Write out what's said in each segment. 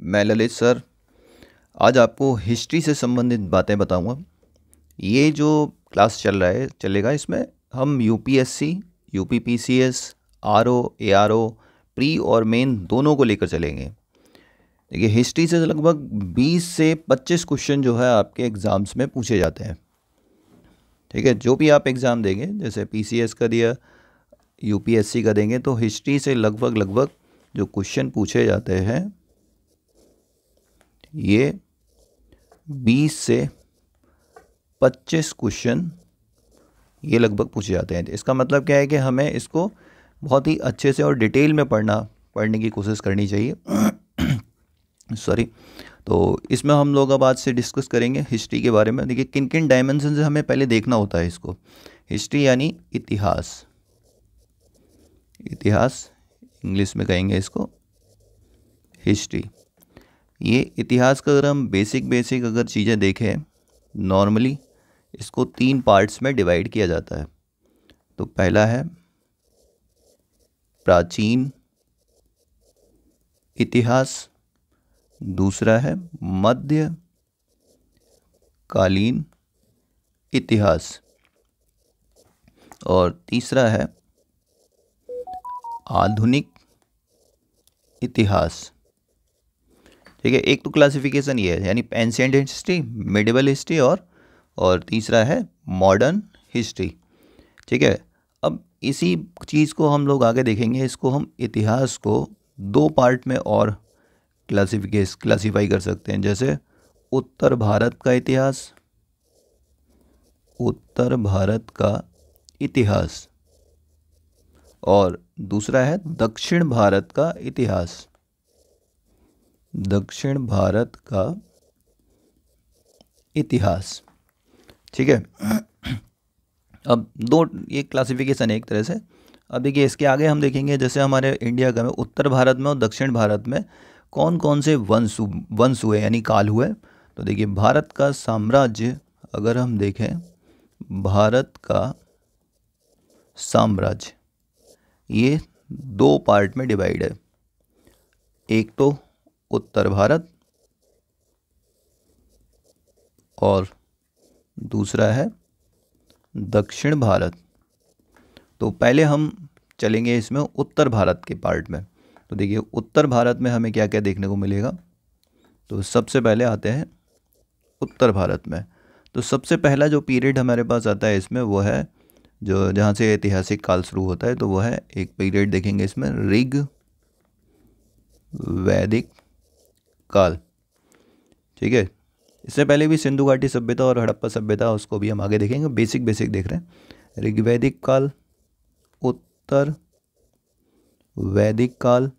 मैं ललित सर आज आपको हिस्ट्री से संबंधित बातें बताऊंगा। ये जो क्लास चलेगा इसमें हम UPSC, UPPCS, RO, ARO, pre और मेन दोनों को लेकर चलेंगे। देखिए, हिस्ट्री से लगभग 20 से 25 क्वेश्चन जो है आपके एग्ज़ाम्स में पूछे जाते हैं। ठीक है, जो भी आप एग्ज़ाम देंगे, जैसे पीसीएस का दिया, यूपीएससी का देंगे, तो हिस्ट्री से लगभग जो क्वेश्चन पूछे जाते हैं ये 20 से 25 क्वेश्चन ये लगभग पूछे जाते हैं। इसका मतलब क्या है कि हमें इसको बहुत ही अच्छे से और डिटेल में पढ़ने की कोशिश करनी चाहिए। सॉरी। तो इसमें हम लोग अब आज से डिस्कस करेंगे हिस्ट्री के बारे में। देखिए, किन किन डायमेंशन से हमें पहले देखना होता है इसको। हिस्ट्री यानी इतिहास, इतिहास इंग्लिश में कहेंगे इसको हिस्ट्री। ये इतिहास का अगर हम बेसिक अगर चीज़ें देखें, नॉर्मली इसको 3 पार्ट्स में डिवाइड किया जाता है। तो पहला है प्राचीन इतिहास, दूसरा है मध्यकालीन इतिहास और तीसरा है आधुनिक इतिहास। ठीक है, एक तो क्लासिफिकेशन ये है, यानी एंशिएंट हिस्ट्री, मिडिवल हिस्ट्री और तीसरा है मॉडर्न हिस्ट्री। ठीक है, अब इसी चीज़ को हम लोग आगे देखेंगे। इसको हम इतिहास को 2 पार्ट में और क्लासीफाई कर सकते हैं, जैसे उत्तर भारत का इतिहास, उत्तर भारत का इतिहास, और दूसरा है दक्षिण भारत का इतिहास, दक्षिण भारत का इतिहास। ठीक है, अब 2 ये क्लासिफिकेशन है एक तरह से। अब देखिए, इसके आगे हम देखेंगे जैसे हमारे इंडिया का में उत्तर भारत में और दक्षिण भारत में कौन कौन से वंश हुए यानी काल हुए। तो देखिए, भारत का साम्राज्य अगर हम देखें, भारत का साम्राज्य ये 2 पार्ट में डिवाइड है। एक तो उत्तर भारत और दूसरा है दक्षिण भारत। तो पहले हम चलेंगे इसमें उत्तर भारत के पार्ट में। तो देखिए, उत्तर भारत में हमें क्या क्या देखने को मिलेगा। तो सबसे पहले आते हैं उत्तर भारत में। तो सबसे पहला जो पीरियड हमारे पास आता है इसमें वो है जो जहाँ से ऐतिहासिक काल शुरू होता है, तो वो है एक पीरियड देखेंगे इसमें ऋग वैदिक काल। ठीक है, इससे पहले भी सिंधु घाटी सभ्यता और हड़प्पा सभ्यता, उसको भी हम आगे देखेंगे। बेसिक देख रहे हैं। ऋग्वैदिक काल, उत्तर वैदिक काल।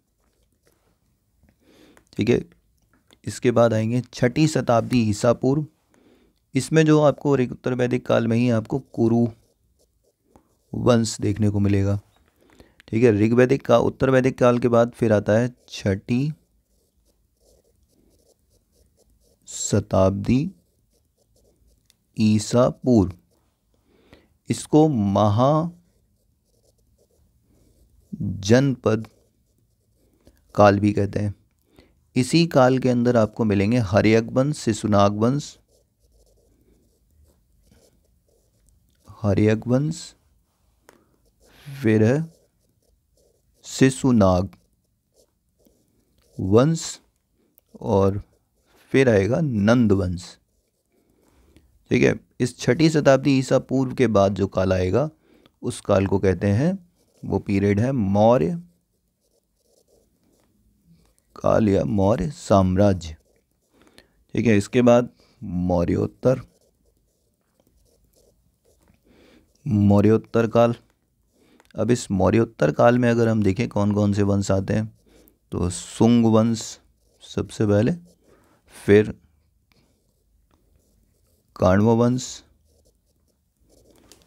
ठीक है, इसके बाद आएंगे 6ठी शताब्दी ईसा पूर्व। इसमें जो आपको उत्तर वैदिक काल में ही आपको कुरु वंश देखने को मिलेगा। ठीक है, ऋग्वैदिक का उत्तर वैदिक काल के बाद फिर आता है 6ठी शताब्दी ईसा पूर्व। इसको महाजनपद काल भी कहते हैं। इसी काल के अंदर आपको मिलेंगे हर्यक वंश, शिशुनाग वंश, हर्यक वंश, फिर है शिशुनाग वंश और फिर आएगा नंद वंश। ठीक है, इस 6ठी शताब्दी ईसा पूर्व के बाद जो काल आएगा उस काल को कहते हैं, वो पीरियड है मौर्य काल या मौर्य साम्राज्य। ठीक है, इसके बाद मौर्योत्तर काल। अब इस मौर्योत्तर काल में अगर हम देखें कौन कौन से वंश आते हैं, तो सुंग वंश सबसे पहले, फिर काण्व वंश,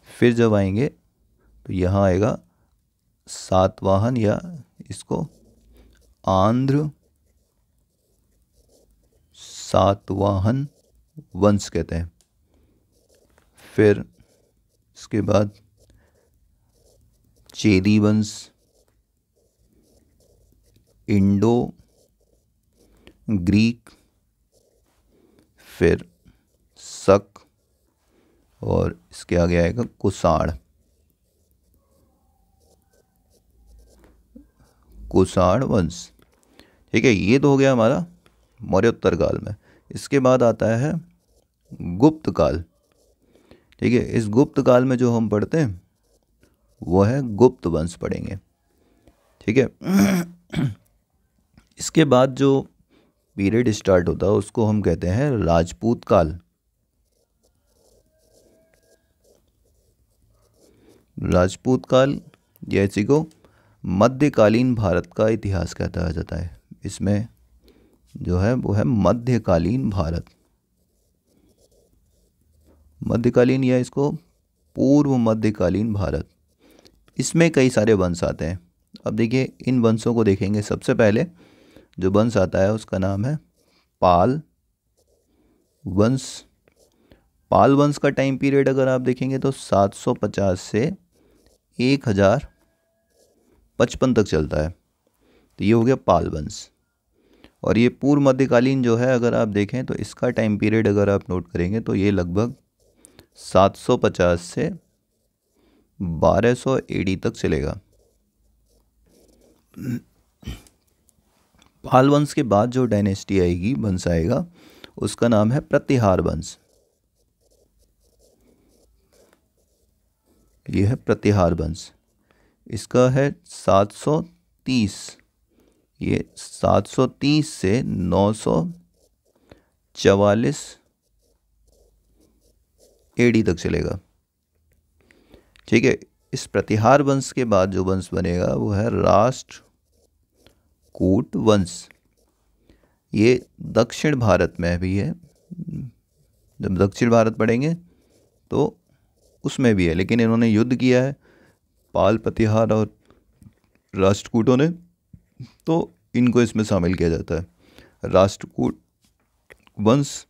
फिर जब आएंगे तो यहाँ आएगा सातवाहन या इसको आंध्र सातवाहन वंश कहते हैं। फिर इसके बाद चेदी वंश, इंडो ग्रीक, फिर शक, और इसके आगे आएगा कुषाण। कुषाण वंश। ठीक है, ये तो हो गया हमारा मौर्योत्तर काल में। इसके बाद आता है गुप्त काल। ठीक है, इस गुप्त काल में जो हम पढ़ते हैं वो है गुप्त वंश पढ़ेंगे। ठीक है। इसके बाद जो पीरियड स्टार्ट होता है उसको हम कहते हैं राजपूत काल। राजपूत काल, या इसी को मध्यकालीन भारत का इतिहास कहता जाता है। इसमें जो है वो है मध्यकालीन भारत। मध्यकालीन या इसको पूर्व मध्यकालीन भारत। इसमें कई सारे वंश आते हैं। अब देखिए इन वंशों को देखेंगे। सबसे पहले जो वंश आता है उसका नाम है पाल वंश। पाल वंश का टाइम पीरियड अगर आप देखेंगे तो 750 से 1055 तक चलता है। तो ये हो गया पाल वंश। और ये पूर्व मध्यकालीन जो है अगर आप देखें तो इसका टाइम पीरियड अगर आप नोट करेंगे तो ये लगभग 750 से 1200 एडी तक चलेगा। पाल वंश के बाद जो डायनेस्टी आएगी, वंश आएगा, उसका नाम है प्रतिहार वंश। ये है प्रतिहार वंश। इसका है 730, ये 730 से 944 एडी तक चलेगा। ठीक है, इस प्रतिहार वंश के बाद जो वंश बनेगा वो है राष्ट्रकूट वंश। ये दक्षिण भारत में भी है। जब दक्षिण भारत पढ़ेंगे तो उसमें भी है, लेकिन इन्होंने युद्ध किया है पाल, प्रतिहार और राष्ट्रकूटों ने, तो इनको इसमें शामिल किया जाता है। राष्ट्रकूट वंश।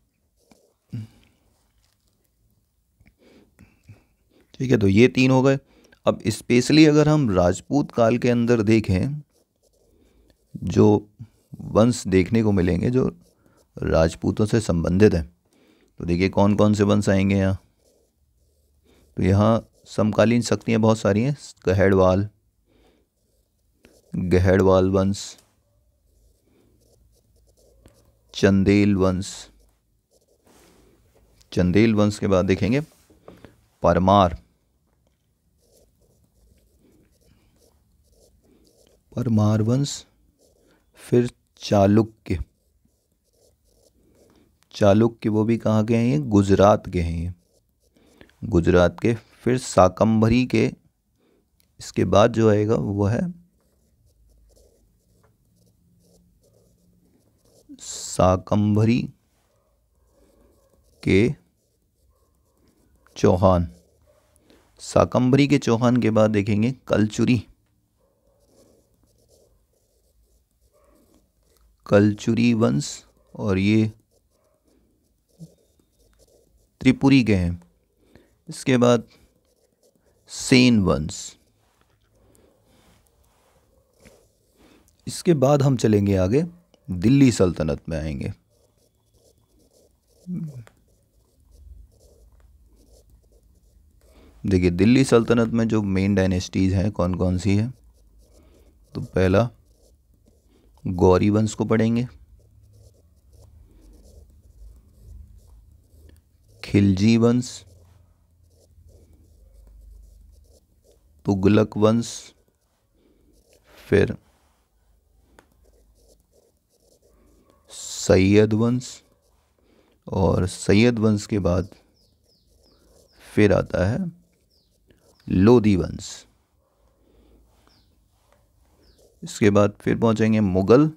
ठीक है, तो ये तीन हो गए। अब स्पेशली अगर हम राजपूत काल के अंदर देखें, जो वंश देखने को मिलेंगे जो राजपूतों से संबंधित हैं, तो देखिए कौन कौन से वंश आएंगे यहाँ। तो यहाँ समकालीन शक्तियाँ बहुत सारी हैं। गहड़वाल वंश, चंदेल वंश। चंदेल वंश के बाद देखेंगे परमार वंश, फिर चालुक्य। वो भी कहाँ के हैं? ये गुजरात के हैं। ये गुजरात के। फिर शाकंभरी के। इसके बाद जो आएगा वो है शाकंभरी के चौहान। शाकंभरी के चौहान के बाद देखेंगे कलचुरी वंश, और ये त्रिपुरी के हैं। इसके बाद सेन वंश। इसके बाद हम चलेंगे आगे, दिल्ली सल्तनत में आएंगे। देखिए दिल्ली सल्तनत में जो मेन डायनेस्टीज हैं कौन कौन सी है, तो पहला गौरी वंश को पढ़ेंगे, खिलजी वंश, तुगलक वंश, फिर सैयद वंश, और सैयद वंश के बाद फिर आता है लोधी वंश। इसके बाद फिर पहुंचेंगे मुगल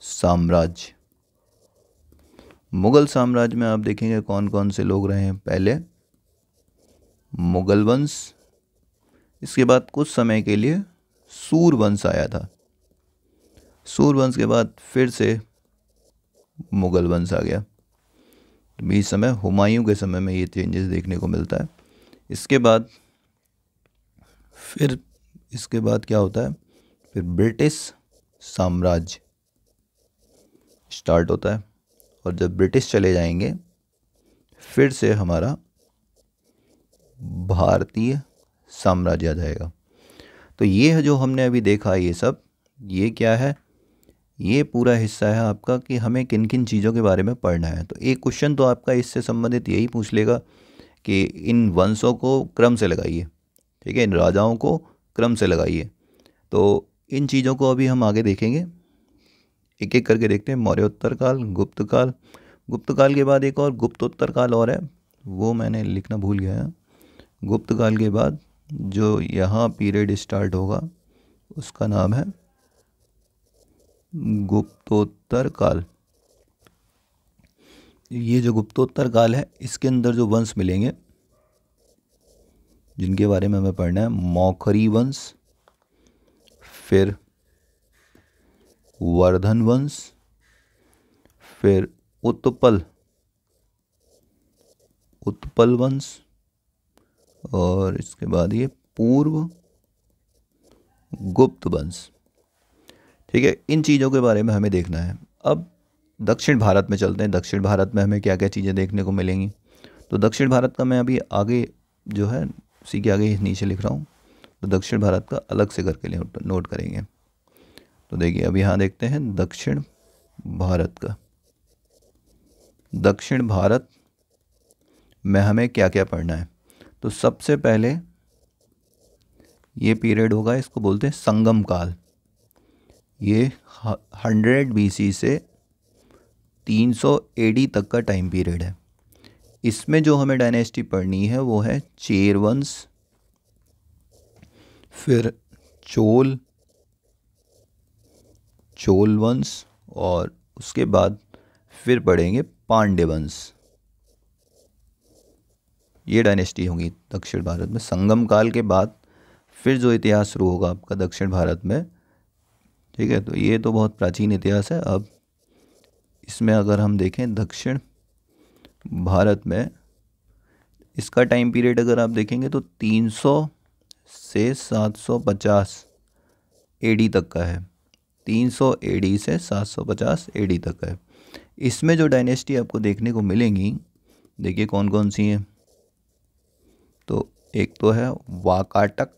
साम्राज्य। मुगल साम्राज्य में आप देखेंगे कौन कौन से लोग रहे हैं। पहले मुगल वंश, इसके बाद कुछ समय के लिए सूर वंश आया था। सूर वंश के बाद फिर से मुगल वंश आ गया। तो इस समय हुमायूं के समय में ये चेंजेस देखने को मिलता है। इसके बाद क्या होता है, फिर ब्रिटिश साम्राज्य। स्टार्ट होता है, और जब ब्रिटिश चले जाएंगे फिर से हमारा भारतीय साम्राज्य आ जाएगा। तो ये है जो हमने अभी देखा, ये सब ये क्या है, ये पूरा हिस्सा है आपका कि हमें किन किन चीज़ों के बारे में पढ़ना है। तो एक क्वेश्चन तो आपका इससे संबंधित यही पूछ लेगा कि इन वंशों को क्रम से लगाइए, ठीक है, इन राजाओं को क्रम से लगाइए। तो इन चीज़ों को अभी हम आगे देखेंगे, एक एक करके देखते हैं। मौर्योत्तर काल, गुप्त काल, गुप्त काल के बाद एक और गुप्तोत्तर काल और है, वो मैंने लिखना भूल गया है। गुप्त काल के बाद जो यहाँ पीरियड स्टार्ट होगा उसका नाम है गुप्तोत्तर काल। ये जो गुप्तोत्तर काल है इसके अंदर जो वंश मिलेंगे जिनके बारे में हमें पढ़ना है, मौखरी वंश, फिर वर्धन वंश, फिर उत्पल वंश, और इसके बाद ये पूर्व गुप्त वंश। ठीक है, इन चीज़ों के बारे में हमें देखना है। अब दक्षिण भारत में चलते हैं। दक्षिण भारत में हमें क्या क्या चीज़ें देखने को मिलेंगी। तो दक्षिण भारत का मैं अभी आगे जो है उसी के आगे नीचे लिख रहा हूँ, तो दक्षिण भारत का अलग से करके नोट करेंगे। तो देखिए अब यहाँ देखते हैं दक्षिण भारत का। दक्षिण भारत में हमें क्या क्या पढ़ना है। तो सबसे पहले ये पीरियड होगा, इसको बोलते हैं संगम काल। ये 100 BC से 300 AD तक का टाइम पीरियड है। इसमें जो हमें डायनेस्टी पढ़नी है वो है चेर वंश, फिर चोल वंश, और उसके बाद फिर पढ़ेंगे पांड्य वंश। ये डायनेस्टी होगी दक्षिण भारत में। संगम काल के बाद फिर जो इतिहास शुरू होगा आपका दक्षिण भारत में, ठीक है। तो ये तो बहुत प्राचीन इतिहास है। अब इसमें अगर हम देखें दक्षिण भारत में, इसका टाइम पीरियड अगर आप देखेंगे तो 300 से 750 AD तक का है। 300 AD से 750 AD तक है। इसमें जो डायनेस्टी आपको देखने को मिलेंगी, देखिए कौन कौन सी हैं। तो एक तो है वाकाटक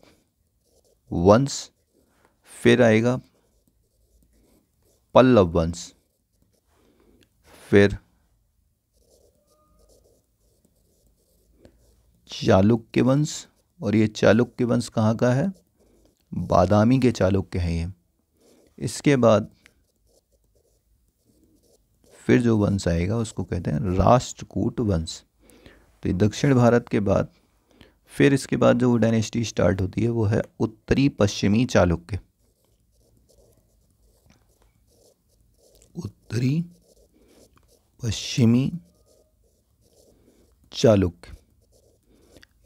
वंश, फिर आएगा पल्लव वंश, फिर चालुक्य वंश, और ये चालुक्य वंश कहाँ का है, बादामी के चालुक्य हैं ये। इसके बाद फिर जो वंश आएगा उसको कहते हैं राष्ट्रकूट वंश। तो ये दक्षिण भारत के बाद फिर इसके बाद जो डायनेस्टी स्टार्ट होती है वो है उत्तरी पश्चिमी चालुक्य। उत्तरी पश्चिमी चालुक्य,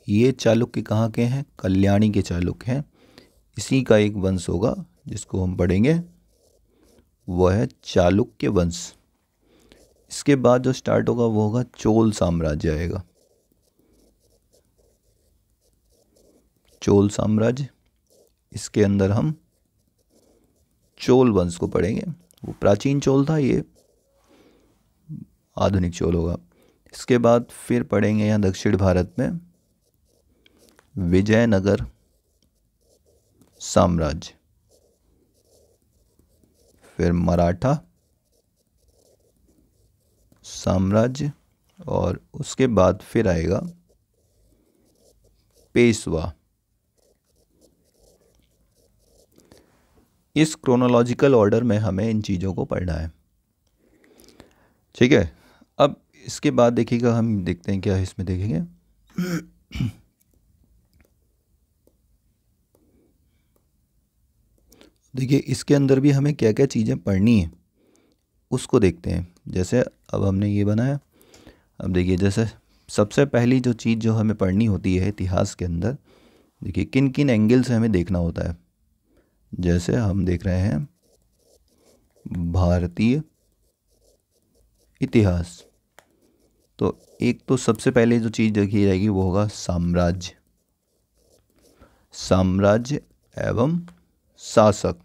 ये चालुक्य कहाँ के हैं, कल्याणी के चालुक्य हैं। इसी का एक वंश होगा जिसको हम पढ़ेंगे, वह है चालुक्य वंश। इसके बाद जो स्टार्ट होगा वो होगा चोल साम्राज्य आएगा। चोल साम्राज्य, इसके अंदर हम चोल वंश को पढ़ेंगे। वो प्राचीन चोल था, ये आधुनिक चोल होगा। इसके बाद फिर पढ़ेंगे यहाँ दक्षिण भारत में विजयनगर साम्राज्य, फिर मराठा साम्राज्य, और उसके बाद फिर आएगा पेशवा। इस क्रोनोलॉजिकल ऑर्डर में हमें इन चीज़ों को पढ़ना है, ठीक है। अब इसके बाद देखिएगा, हम देखते हैं क्या इसमें देखेंगे। देखिए इसके अंदर भी हमें क्या क्या चीज़ें पढ़नी है उसको देखते हैं। जैसे अब हमने ये बनाया, अब देखिए जैसे सबसे पहली जो चीज़ जो हमें पढ़नी होती है इतिहास के अंदर, देखिए किन किन एंगल से हमें देखना होता है। जैसे हम देख रहे हैं भारतीय इतिहास, तो एक तो सबसे पहले जो चीज़ देखी जाएगी वो होगा साम्राज्य, साम्राज्य एवं शासक।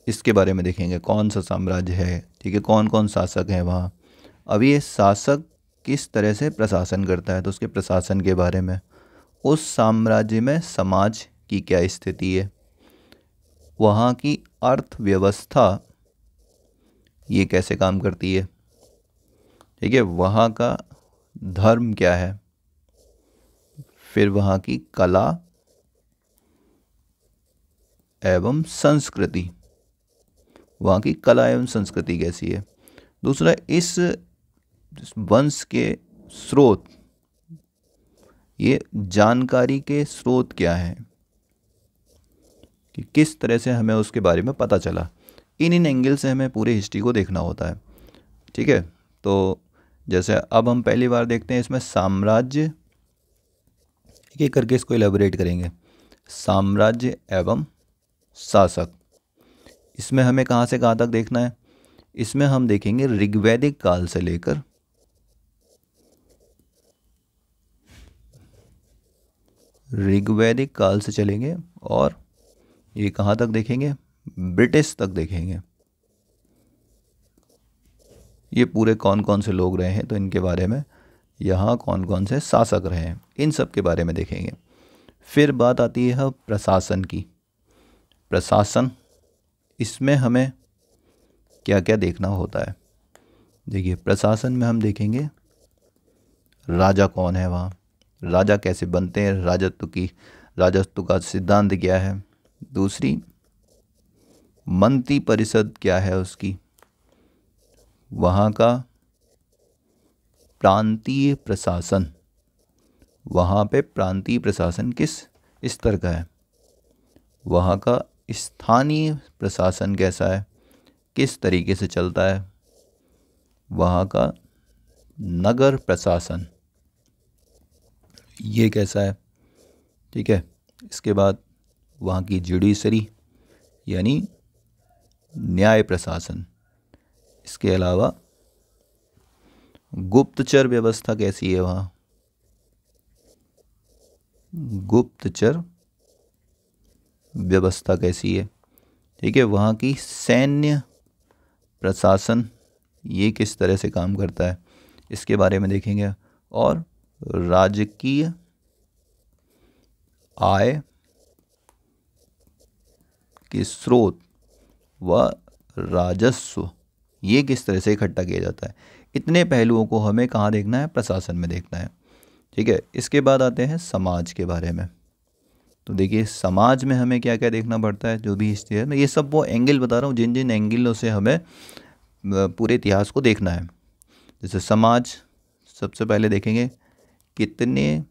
इसके बारे में देखेंगे, कौन सा साम्राज्य है, ठीक है, कौन कौन शासक हैं वहाँ। अब ये शासक किस तरह से प्रशासन करता है, तो उसके प्रशासन के बारे में, उस साम्राज्य में समाज की क्या स्थिति है, वहाँ की अर्थव्यवस्था ये कैसे काम करती है, ठीक है, वहाँ का धर्म क्या है, फिर वहाँ की कला एवं संस्कृति, वहाँ की कला एवं संस्कृति कैसी है। दूसरा, इस वंश के स्रोत, ये जानकारी के स्रोत क्या हैं, कि किस तरह से हमें उसके बारे में पता चला। इन एंगल से हमें पूरे हिस्ट्री को देखना होता है, ठीक है। तो जैसे अब हम पहली बार देखते हैं इसमें साम्राज्य, एक करके इसको इलेबोरेट करेंगे। साम्राज्य एवं शासक, इसमें हमें कहाँ से कहाँ तक देखना है, इसमें हम देखेंगे ऋग्वैदिक काल से लेकर ऋग्वैदिक काल से चलेंगे और ये कहाँ तक देखेंगे, ब्रिटिश तक देखेंगे। ये पूरे कौन कौन से लोग रहे हैं, तो इनके बारे में, यहाँ कौन कौन से शासक रहे हैं, इन सब के बारे में देखेंगे। फिर बात आती है प्रशासन की। प्रशासन, इसमें हमें क्या क्या देखना होता है। देखिए, प्रशासन में हम देखेंगे राजा कौन है वहाँ, राजा कैसे बनते हैं, राजत्व का सिद्धांत क्या है। दूसरी, मंत्री परिषद क्या है उसकी, वहाँ का प्रांतीय प्रशासन, वहाँ पे प्रांतीय प्रशासन किस स्तर का है, वहाँ का स्थानीय प्रशासन कैसा है, किस तरीके से चलता है, वहाँ का नगर प्रशासन ये कैसा है, ठीक है। इसके बाद वहाँ की जुडिशरी यानी न्याय प्रशासन, इसके अलावा गुप्तचर व्यवस्था कैसी है वहाँ, गुप्तचर व्यवस्था कैसी है, ठीक है। वहाँ की सैन्य प्रशासन ये किस तरह से काम करता है, इसके बारे में देखेंगे। और राजकीय आय के स्रोत व राजस्व ये किस तरह से इकट्ठा किया जाता है। इतने पहलुओं को हमें कहाँ देखना है, प्रशासन में देखना है, ठीक है। इसके बाद आते हैं समाज के बारे में। तो देखिए, समाज में हमें क्या क्या देखना पड़ता है, जो भी हिस्ट्री है, मैं ये सब वो एंगल बता रहा हूँ जिन जिन एंगलों से हमें पूरे इतिहास को देखना है। जैसे समाज, सबसे पहले देखेंगे कितने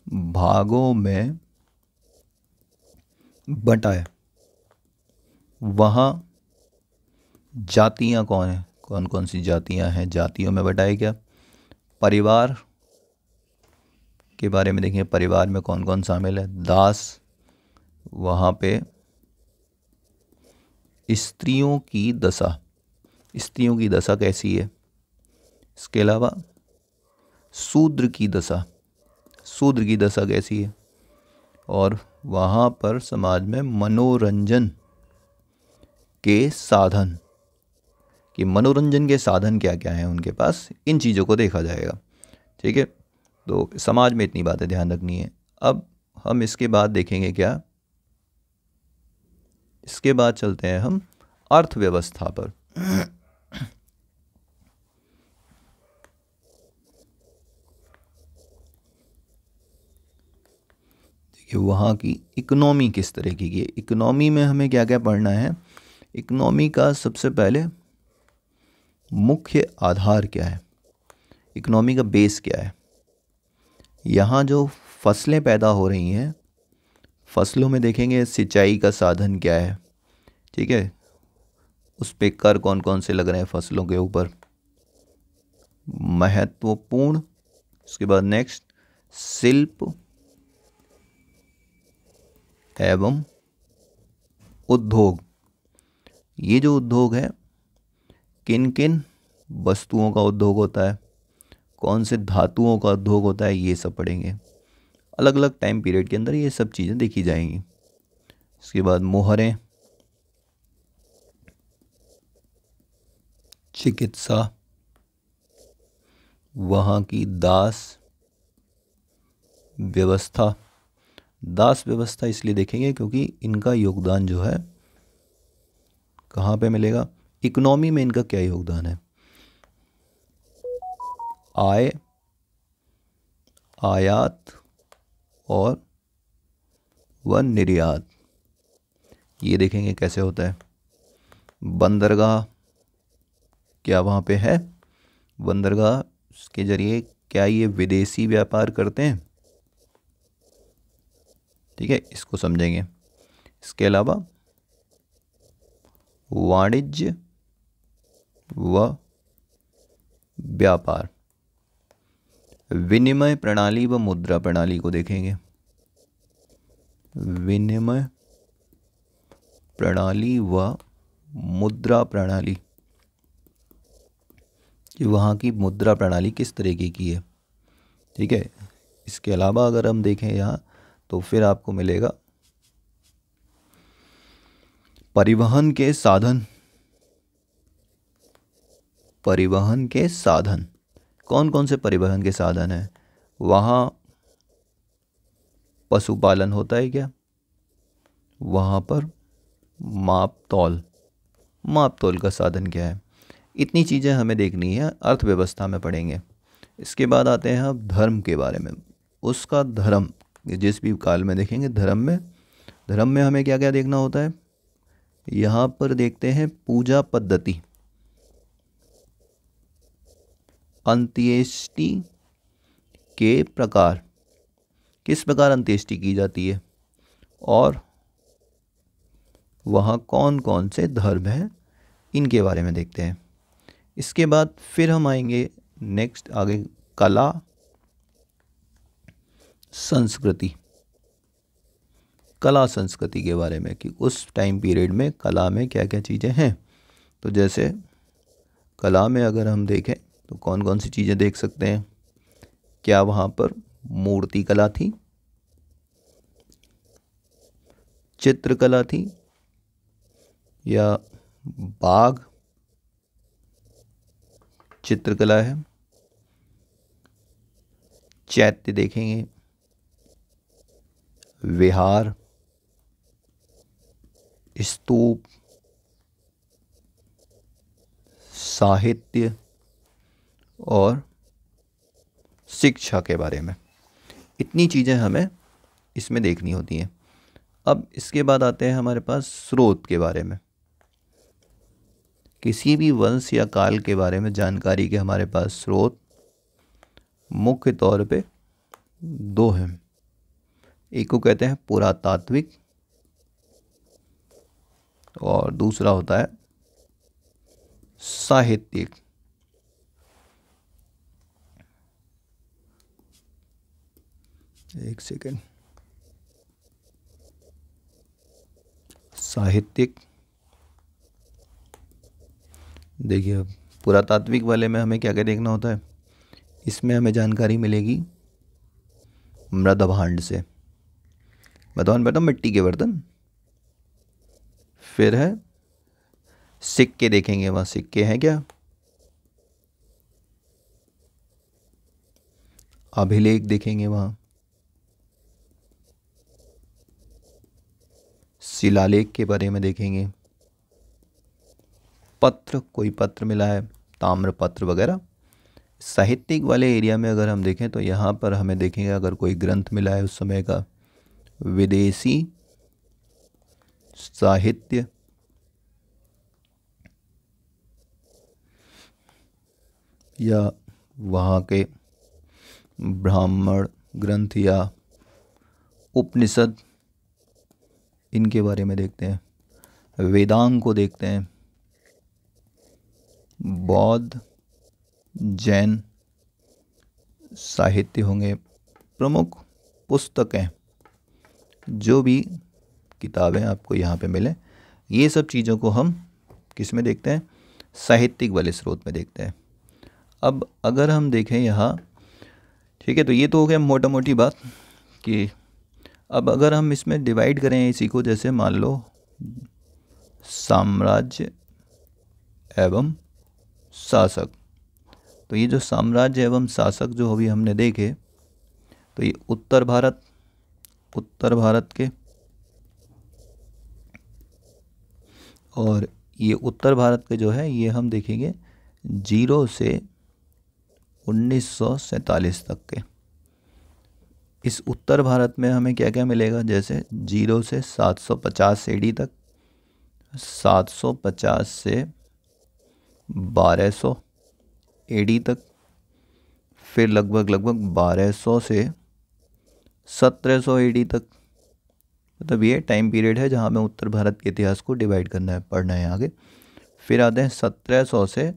भागों में बंटा है, वहाँ जातियाँ कौन है, कौन कौन सी जातियाँ हैं, जातियों में बंटा है क्या। परिवार के बारे में देखेंगे, परिवार में कौन कौन शामिल है। दास, वहाँ पे स्त्रियों की दशा, स्त्रियों की दशा कैसी है। इसके अलावा शूद्र की दशा, शूद्र की दशा कैसी है। और वहाँ पर समाज में मनोरंजन के साधन, कि मनोरंजन के साधन क्या क्या हैं उनके पास, इन चीज़ों को देखा जाएगा, ठीक है। तो समाज में इतनी बातें ध्यान रखनी है। अब हम इसके बाद देखेंगे क्या, इसके बाद चलते हैं हम अर्थव्यवस्था पर। देखिए, वहाँ की इकोनॉमी किस तरह की है। इकोनॉमी में हमें क्या क्या पढ़ना है। इकोनॉमी का सबसे पहले मुख्य आधार क्या है, इकोनॉमी का बेस क्या है। यहाँ जो फसलें पैदा हो रही हैं, फसलों में देखेंगे सिंचाई का साधन क्या है, ठीक है, उस पे कर कौन कौन से लग रहे हैं फसलों के ऊपर, महत्वपूर्ण। उसके बाद नेक्स्ट, शिल्प एवं उद्योग। ये जो उद्योग है, किन किन वस्तुओं का उद्योग होता है, कौन से धातुओं का उद्योग होता है, ये सब पढ़ेंगे। अलग अलग टाइम पीरियड के अंदर ये सब चीज़ें देखी जाएंगी। इसके बाद मोहरें, चिकित्सा, वहाँ की दास व्यवस्था। दास व्यवस्था इसलिए देखेंगे क्योंकि इनका योगदान जो है कहाँ पे मिलेगा, इकोनॉमी में इनका क्या योगदान है, आय, आयात और व निर्यात, ये देखेंगे कैसे होता है। बंदरगाह क्या वहाँ पे है, बंदरगाह के जरिए क्या ये विदेशी व्यापार करते हैं, ठीक है, इसको समझेंगे। इसके अलावा वाणिज्य व व्यापार, विनिमय प्रणाली व मुद्रा प्रणाली को देखेंगे। विनिमय प्रणाली व मुद्रा प्रणाली, कि वहाँ की मुद्रा प्रणाली किस तरीके की है, ठीक है। इसके अलावा अगर हम देखें यहाँ तो फिर आपको मिलेगा परिवहन के साधन। परिवहन के साधन, कौन कौन से परिवहन के साधन हैं, वहाँ पशुपालन होता है क्या, वहाँ पर माप तौल का साधन क्या है, इतनी चीज़ें हमें देखनी है, अर्थव्यवस्था में पढ़ेंगे। इसके बाद आते हैं अब धर्म के बारे में। उसका धर्म जिस भी काल में देखेंगे, धर्म में हमें क्या क्या देखना होता है, यहाँ पर देखते हैं पूजा पद्धति, अंत्येष्टि के प्रकार, किस प्रकार अंत्येष्टि की जाती है और वहाँ कौन कौन से धर्म हैं, इनके बारे में देखते हैं। इसके बाद फिर हम आएंगे नेक्स्ट आगे कला संस्कृति, कला संस्कृति के बारे में कि उस टाइम पीरियड में कला में क्या क्या चीज़ें हैं। तो जैसे कला में अगर हम देखें तो कौन कौन सी चीज़ें देख सकते हैं, क्या वहाँ पर मूर्ति कला थी, चित्रकला थी, या बाग चित्रकला है, चैत्य देखेंगे, विहार, स्तूप, साहित्य और शिक्षा के बारे में, इतनी चीज़ें हमें इसमें देखनी होती हैं। अब इसके बाद आते हैं हमारे पास स्रोत के बारे में। किसी भी वंश या काल के बारे में जानकारी के हमारे पास स्रोत मुख्य तौर पे दो हैं, एक को कहते हैं पुरातात्विक और दूसरा होता है साहित्यिक। एक सेकेंड, साहित्यिक देखिए, अब पुरातात्विक वाले में हमें क्या क्या देखना होता है, इसमें हमें जानकारी मिलेगी मृदभांड से, मृदभांड मतलब मिट्टी के बर्तन, फिर है सिक्के देखेंगे, वहाँ सिक्के हैं क्या, अभिलेख देखेंगे, वहाँ शिलालेख के बारे में देखेंगे, पत्र, कोई पत्र मिला है, ताम्र पत्र वगैरह। साहित्यिक वाले एरिया में अगर हम देखें तो यहाँ पर हमें देखेंगे अगर कोई ग्रंथ मिला है उस समय का, विदेशी साहित्य, या वहाँ के ब्राह्मण ग्रंथ या उपनिषद, इनके बारे में देखते हैं। वेदांग को देखते हैं, बौद्ध जैन साहित्य होंगे, प्रमुख पुस्तकें, जो भी किताबें आपको यहाँ पे मिले, ये सब चीज़ों को हम किस में देखते हैं, साहित्यिक वाले स्रोत में देखते हैं। अब अगर हम देखें यहाँ, ठीक है, तो ये तो हो गया मोटा मोटी बात कि अब अगर हम इसमें डिवाइड करें इसी को, जैसे मान लो साम्राज्य एवं शासक। तो ये जो साम्राज्य एवं शासक जो अभी हमने देखे, तो ये उत्तर भारत के, और ये उत्तर भारत के जो है ये हम देखेंगे 0 से 1947 तक के। इस उत्तर भारत में हमें क्या क्या मिलेगा, जैसे 0 से 750 एडी तक, 750 से 1200 एडी तक, फिर लगभग 1200 से 1700 एडी तक। मतलब ये टाइम पीरियड है जहाँ हमें उत्तर भारत के इतिहास को डिवाइड करना है, पढ़ना है आगे। फिर आते हैं 1700 से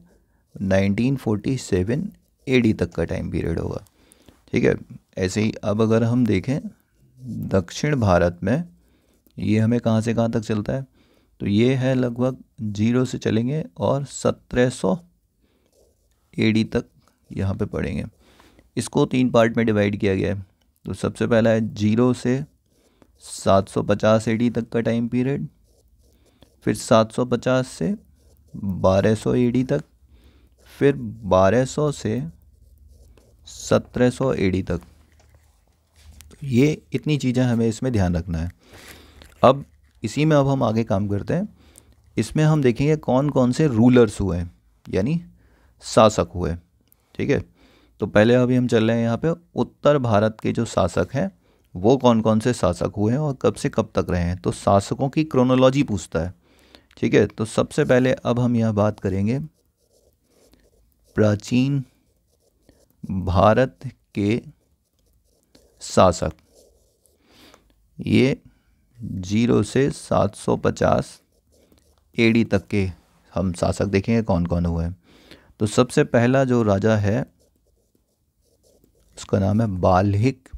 1947 एडी तक का टाइम पीरियड होगा। ठीक है। ऐसे ही अब अगर हम देखें दक्षिण भारत में, ये हमें कहाँ से कहाँ तक चलता है, तो ये है लगभग 0 से चलेंगे और 1700 एडी तक यहाँ पे पढ़ेंगे। इसको 3 पार्ट में डिवाइड किया गया है। तो सबसे पहला है 0 से 750 एडी तक का टाइम पीरियड, फिर 750 से 1200 एडी तक, फिर 1200 से 1700 एडी तक। ये इतनी चीज़ें हमें इसमें ध्यान रखना है। अब इसी में अब हम आगे काम करते हैं। इसमें हम देखेंगे कौन कौन से रूलर्स हुए, यानी शासक हुए। ठीक है। तो पहले अभी हम चल रहे हैं यहाँ पे उत्तर भारत के जो शासक हैं वो कौन कौन से शासक हुए हैं और कब से कब तक रहे हैं। तो शासकों की क्रोनोलॉजी पूछता है। ठीक है। तो सबसे पहले अब हम यहाँ बात करेंगे प्राचीन भारत के शासक। ये 0 से 750 एडी तक के हम शासक देखेंगे कौन कौन हुए हैं। तो सबसे पहला जो राजा है उसका नाम है बाल्हिक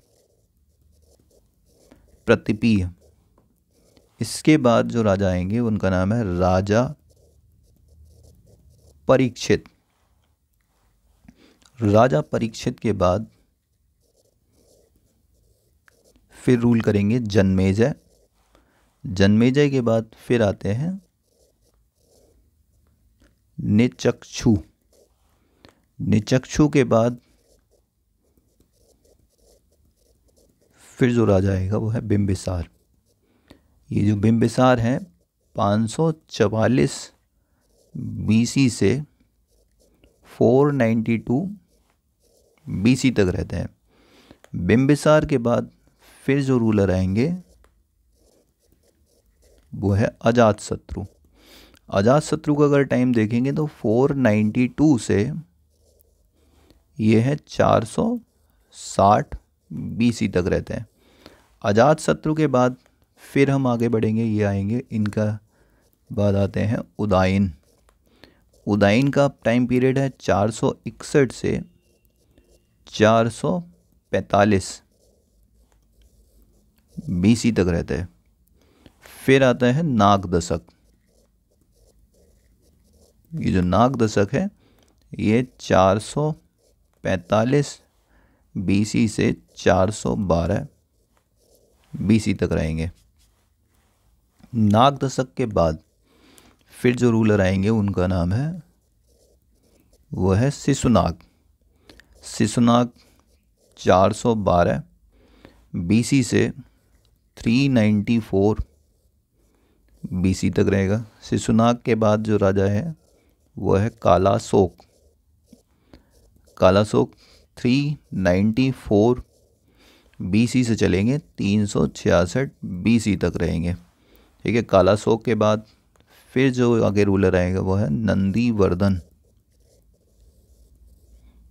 प्रतिपीय। इसके बाद जो राजा आएंगे उनका नाम है राजा परीक्षित। राजा परीक्षित के बाद फिर रूल करेंगे जन्मेजय। जन्मेजय के बाद फिर आते हैं निचक्षु। निचक्षु के बाद फिर जो राजा आएगा वो है बिंबिसार। ये जो बिंबिसार हैं 544 बीसी से 492 बीसी तक रहते हैं। बिंबिसार के बाद फिर जो रूलर आएंगे वो है अजातशत्रु। अजातशत्रु का अगर टाइम देखेंगे तो 492 से ये है 460 बीसी तक रहते हैं। अजातशत्रु के बाद फिर हम आगे बढ़ेंगे, ये आएंगे, इनका बाद आते हैं उदयन। उदयन का टाइम पीरियड है 461 से 445 बीसी तक रहते हैं। फिर आता है नाग दशक। ये जो नाग दशक है ये 445 बीसी से 412 बीसी तक रहेंगे। नाग दशक के बाद फिर जो रूलर आएंगे उनका नाम है वो है शिशुनाग। शिशुनाग 412 बीसी से 394 बीसी तक रहेगा। शिशुनाग के बाद जो राजा है वो है कालाशोक। कालाशोक 394 बीसी से चलेंगे 366 बीसी तक रहेंगे। ठीक है। कालाशोक के बाद फिर जो आगे रूलर आएगा वो है नंदीवर्धन।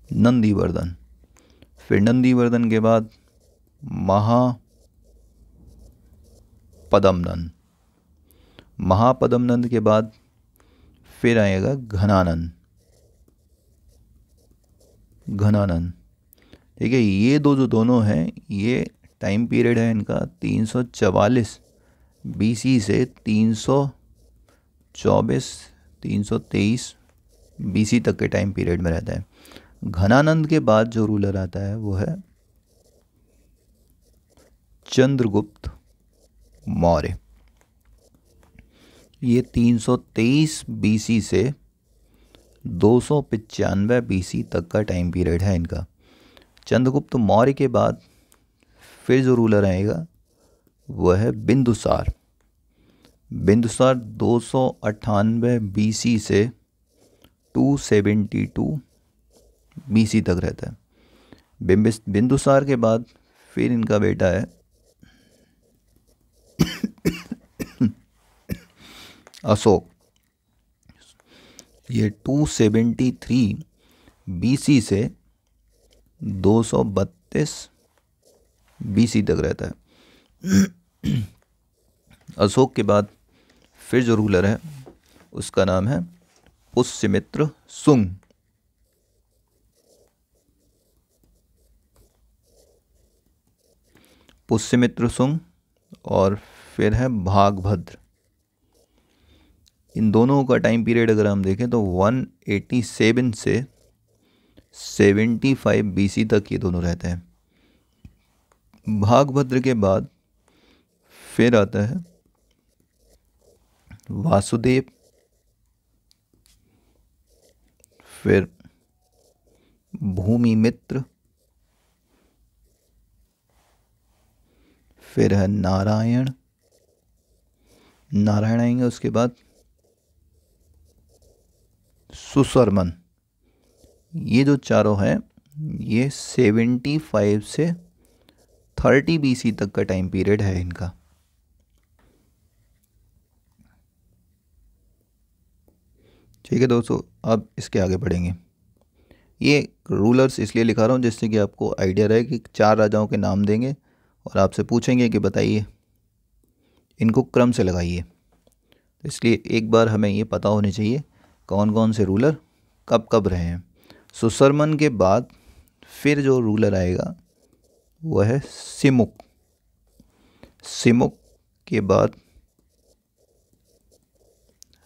नंदीवर्धन। फिर नंदीवर्धन के बाद महापद्मनंद। महापद्मनंद के बाद फिर आएगा घनानंद। घनानंद। ठीक है। ये दो जो दोनों हैं ये टाइम पीरियड है इनका 344 बीसी से 324 323 बीसी तक के टाइम पीरियड में रहता है। घनानंद के बाद जो रूलर आता है वो है चंद्रगुप्त मौर्य। ये 323 बीसी से 295 BC तक का टाइम पीरियड है इनका। चंद्रगुप्त मौर्य के बाद फिर जो रूलर आएगा वह है बिंदुसार। बिंदुसार 298 BC से 272 BC तक रहता है। बिंदुसार के बाद फिर इनका बेटा है अशोक। ये 273 BC से 232 BC तक रहता है। अशोक के बाद फिर जो रूलर है उसका नाम है पुष्यमित्र शुंग। पुष्यमित्र शुंग और फिर है भागभद्र। इन दोनों का टाइम पीरियड अगर हम देखें तो 187 से 75 BC तक ये दोनों रहते हैं। भागभद्र के बाद फिर आता है वासुदेव, फिर भूमिमित्र, फिर है नारायण आएंगे, उसके बाद सुशर्मन। ये जो चारों हैं ये 75 से 30 BC तक का टाइम पीरियड है इनका। ठीक है दोस्तों, अब इसके आगे बढ़ेंगे। ये रूलर्स इसलिए लिखा रहा हूँ जिससे कि आपको आइडिया रहे कि 4 राजाओं के नाम देंगे और आपसे पूछेंगे कि बताइए इनको क्रम से लगाइए। तो इसलिए एक बार हमें ये पता होनी चाहिए कौन कौन से रूलर कब कब रहे हैं। सुशर्मन के बाद फिर जो रूलर आएगा वह है सिमुक। सिमुक के बाद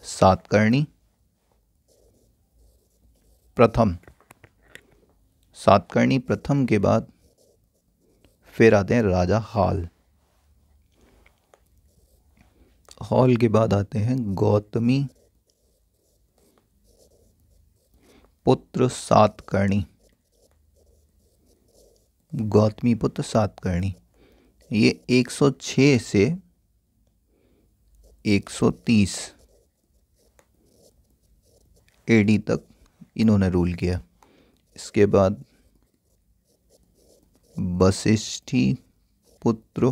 सातकर्णी प्रथम। सातकर्णी प्रथम के बाद फिर आते हैं राजा हाल। हाल के बाद आते हैं गौतमी पुत्र सातकर्णी। गौतमी पुत्र सातकर्णी ये 106 से 130 AD तक इन्होंने रूल किया। इसके बाद वशिष्ठी पुत्र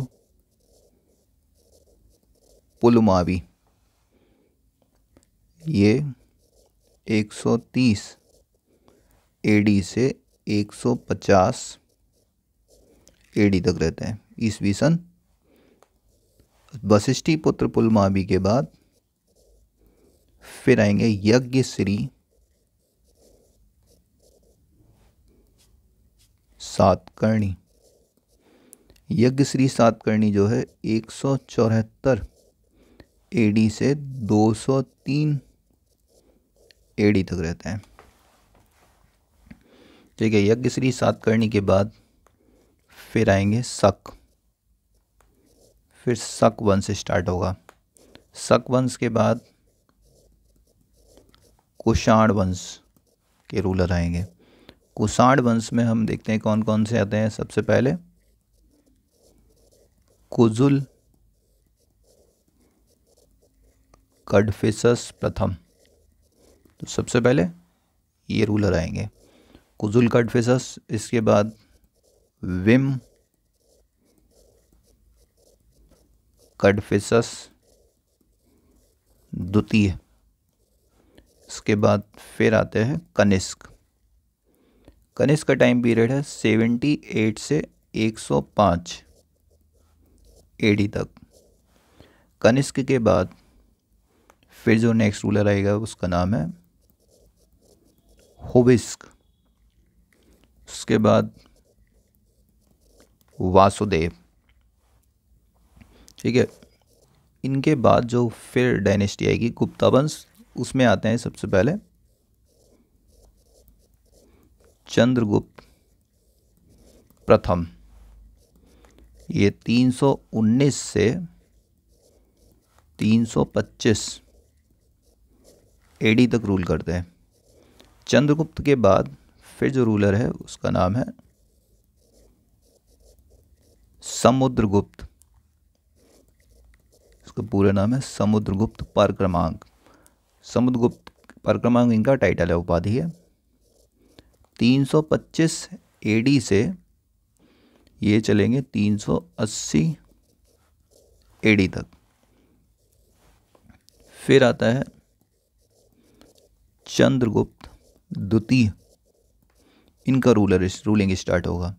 पुलमावी ये 130 AD से 150 AD तक रहते हैं ईस्वी सन। वशिष्ठी पुत्र पुलमावी के बाद फिर आएंगे यज्ञश्री सातकर्णी। यज्ञश्री सातकर्णी जो है 174 AD से 203 AD तक रहते हैं। ठीक है, यज्ञश्री सातकर्णी के बाद फिर आएंगे शक। फिर शक वंश स्टार्ट होगा। शक वंश के बाद कुषाण वंश के रूलर आएंगे। कुषाण वंश में हम देखते हैं कौन कौन से आते हैं। सबसे पहले कुजुल कडफिसस प्रथम। तो सबसे पहले ये रूलर आएंगे कुजुल कडफिसस। इसके बाद विम कडफिसस द्वितीय। इसके बाद फिर आते हैं कनिष्क। कनिष्क का टाइम पीरियड है 78 से 105 AD तक। कनिष्क के बाद फिर जो नेक्स्ट रूलर आएगा उसका नाम है हुविस्क। उसके बाद वासुदेव। ठीक है, इनके बाद जो फिर डायनेस्टी आएगी गुप्ता वंश, उसमें आते हैं सबसे पहले चंद्रगुप्त प्रथम। ये 319 से 325 AD तक रूल करते हैं। चंद्रगुप्त के बाद फिर जो रूलर है उसका नाम है समुद्रगुप्त। इसका पूरा नाम है समुद्रगुप्त परक्रमांक। समुद्रगुप्त परक्रमांक इनका टाइटल है, उपाधि है। 325 एडी से ये चलेंगे 380 एडी तक। फिर आता है चंद्रगुप्त द्वितीय, इनका रूलिंग स्टार्ट होगा।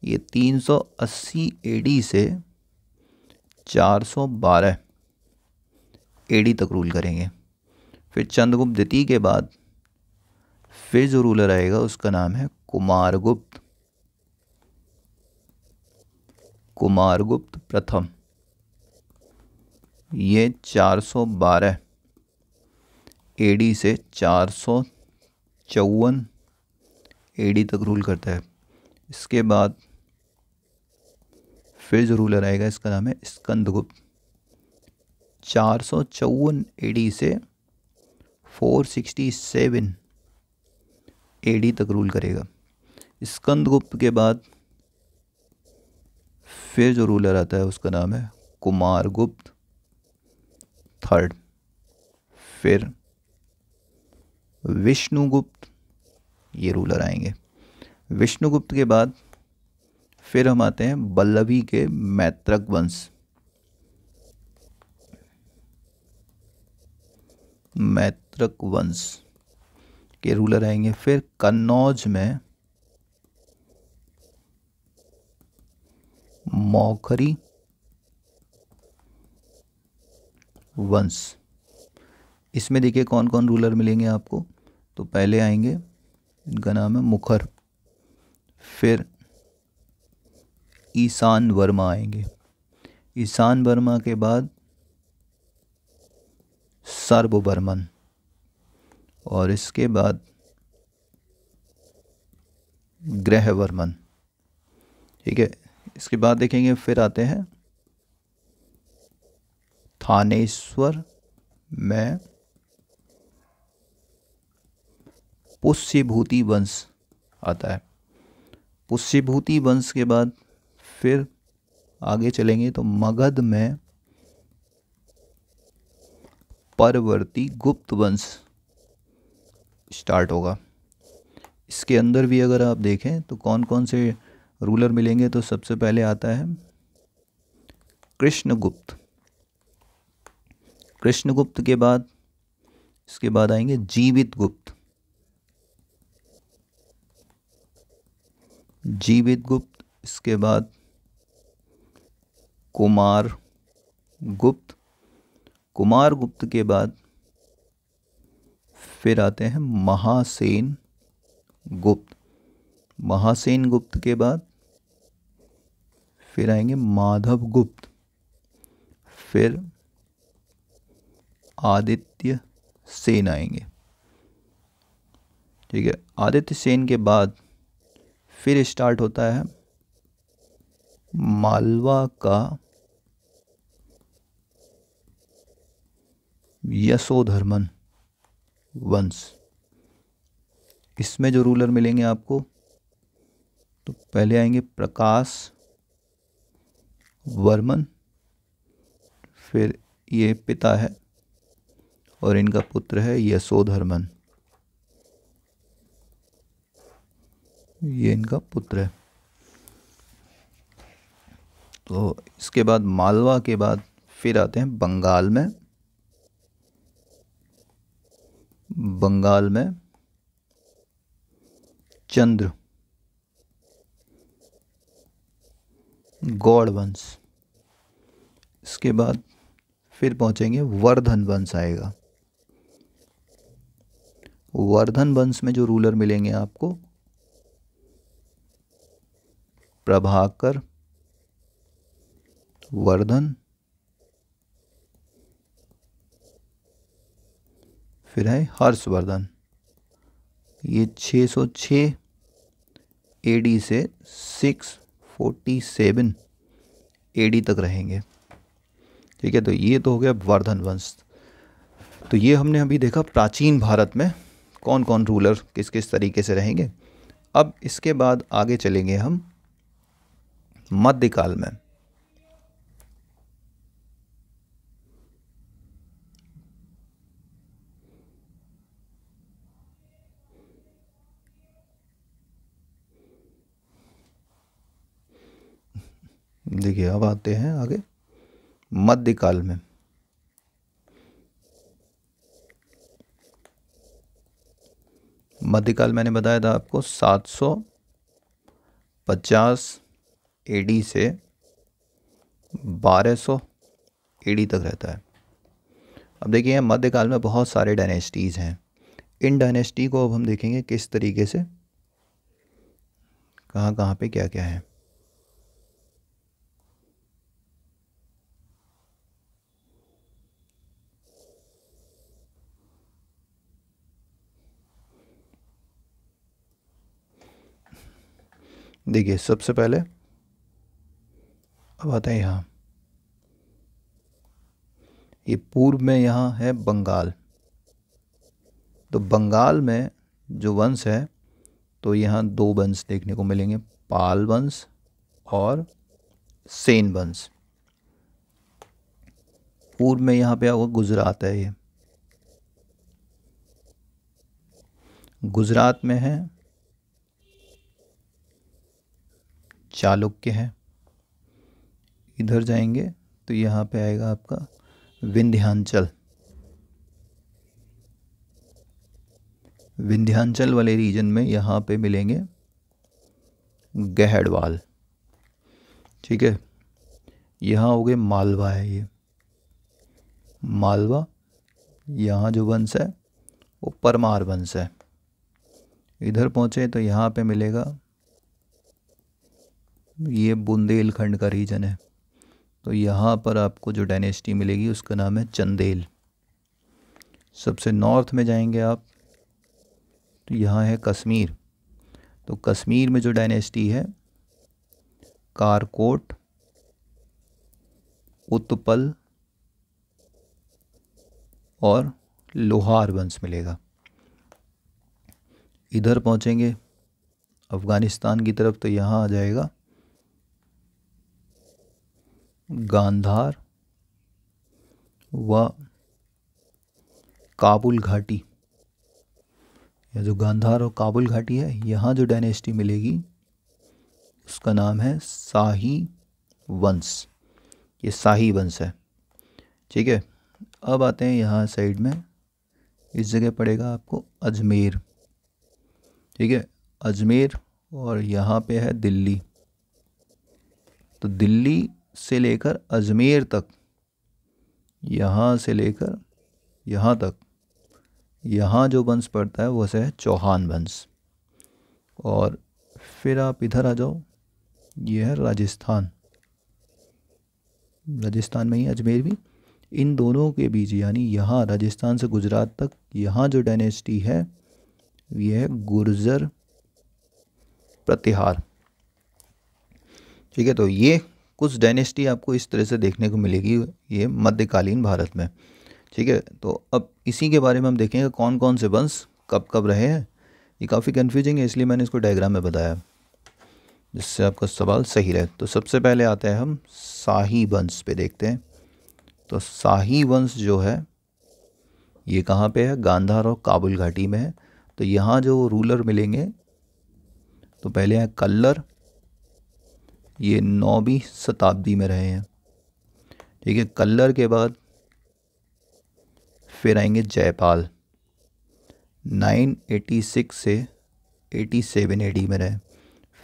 ये 380 एडी से 412 एडी तक रूल करेंगे। फिर चंद्रगुप्त द्वितीय के बाद फिर जो रूलर आएगा उसका नाम है कुमारगुप्त। कुमारगुप्त प्रथम, ये 412 एडी से 454 एडी तक रूल करता है। इसके बाद फिर जो रूलर आएगा इसका नाम है स्कंदगुप्त। 454 एडी से 467 एडी तक रूल करेगा। स्कंदगुप्त के बाद फिर जो रूलर आता है उसका नाम है कुमारगुप्त थर्ड। फिर विष्णुगुप्त, ये रूलर आएंगे। विष्णुगुप्त के बाद फिर हम आते हैं वल्लभी के मैत्रक वंश। मैत्रक वंश के रूलर आएंगे। फिर कन्नौज में मौखरी वंश। इसमें देखिए कौन कौन रूलर मिलेंगे आपको। तो पहले आएंगे, इनका नाम है मुखर। फिर ईशान वर्मा आएंगे। ईशान वर्मा के बाद सर्ववर्मन, और इसके बाद ग्रहवर्मन। ठीक है, इसके बाद देखेंगे फिर आते हैं थानेश्वर में पुष्यभूति वंश आता है। पुष्यभूति वंश के बाद फिर आगे चलेंगे तो मगध में परवर्ती गुप्त वंश स्टार्ट होगा। इसके अंदर भी अगर आप देखें तो कौन कौन से रूलर मिलेंगे, तो सबसे पहले आता है कृष्णगुप्त। कृष्णगुप्त के बाद इसके बाद आएंगे जीवित गुप्त। जीवित गुप्त, इसके बाद कुमार गुप्त। कुमार गुप्त के बाद फिर आते हैं महासेन गुप्त। महासेन गुप्त के बाद फिर आएंगे माधव गुप्त। फिर आदित्य सेन आएंगे। ठीक है, आदित्य सेन के बाद फिर स्टार्ट होता है मालवा का यशोधर्मन वंश। इसमें जो रूलर मिलेंगे आपको, तो पहले आएंगे प्रकाश वर्मन। फिर ये पिता है और इनका पुत्र है यशोधर्मन, ये इनका पुत्र है। तो इसके बाद मालवा के बाद फिर आते हैं बंगाल में। बंगाल में चंद्र गौड़ वंश। इसके बाद फिर पहुंचेंगे वर्धन वंश आएगा। वर्धन वंश में जो रूलर मिलेंगे आपको, प्रभाकर वर्धन। फिर है हर्षवर्धन। ये 606 एडी से 647 एडी तक रहेंगे। ठीक है, तो ये तो हो गया वर्धन वंश। तो ये हमने अभी देखा प्राचीन भारत में कौन कौन रूलर किस किस तरीके से रहेंगे। अब इसके बाद आगे चलेंगे हम मध्यकाल में। देखिए अब आते हैं आगे मध्यकाल में। मध्यकाल मैंने बताया था आपको 750 एडी से 1200 एडी तक रहता है। अब देखिए मध्यकाल में बहुत सारे डायनेस्टीज़ हैं। इन डायनेस्टी को अब हम देखेंगे किस तरीके से, कहाँ कहाँ पे क्या क्या है। देखिए सबसे पहले अब आता है यहाँ, ये पूर्व में यहाँ है बंगाल। तो बंगाल में जो वंश है तो यहाँ दो वंश देखने को मिलेंगे, पाल वंश और सेन वंश। पूर्व में यहाँ पे आपको गुजरात है, ये गुजरात में है चालुक्य है। इधर जाएंगे तो यहाँ पे आएगा आपका विंध्याचल। विंध्याचल वाले रीजन में यहाँ पे मिलेंगे गहड़वाल। ठीक है, यहाँ हो गए मालवा है, ये मालवा। यहाँ जो वंश है वो परमार वंश है। इधर पहुँचे तो यहाँ पे मिलेगा, ये बुंदेलखंड का रीजन है। तो यहाँ पर आपको जो डायनेस्टी मिलेगी उसका नाम है चंदेल। सबसे नॉर्थ में जाएंगे आप तो यहाँ है कश्मीर। तो कश्मीर में जो डायनेस्टी है कारकोट, उत्पल और लोहार वंश मिलेगा। इधर पहुँचेंगे अफ़गानिस्तान की तरफ तो यहाँ आ जाएगा गांधार व काबुल घाटी। यह जो गांधार और काबुल घाटी है, यहाँ जो डायनेस्टी मिलेगी उसका नाम है शाही वंश। ये शाही वंश है। ठीक है, अब आते हैं यहाँ साइड में, इस जगह पड़ेगा आपको अजमेर। ठीक है, अजमेर और यहाँ पे है दिल्ली। तो दिल्ली से लेकर अजमेर तक, यहाँ से लेकर यहाँ तक, यहाँ जो वंश पड़ता है वो है चौहान वंश। और फिर आप इधर आ जाओ, ये है राजस्थान। राजस्थान में ही अजमेर भी। इन दोनों के बीच यानी यहाँ राजस्थान से गुजरात तक यहाँ जो डायनेस्टी है ये है गुर्जर प्रतिहार। ठीक है, तो ये कुछ डायनेस्टी आपको इस तरह से देखने को मिलेगी ये मध्यकालीन भारत में। ठीक है, तो अब इसी के बारे में हम देखेंगे कौन कौन से वंश कब कब रहे हैं। ये काफ़ी कन्फ्यूजिंग है इसलिए मैंने इसको डायग्राम में बताया जिससे आपका सवाल सही रहे। तो सबसे पहले आते हैं हम शाही वंश पे देखते हैं। तो शाही वंश जो है ये कहाँ पे है, गांधार और काबुल घाटी में है। तो यहाँ जो रूलर मिलेंगे तो पहले हैं कल्लर, ये 9वीं शताब्दी में रहे हैं। ठीक है, कल्लर के बाद फिर आएंगे जयपाल, 986 से 87 एडी में रहे।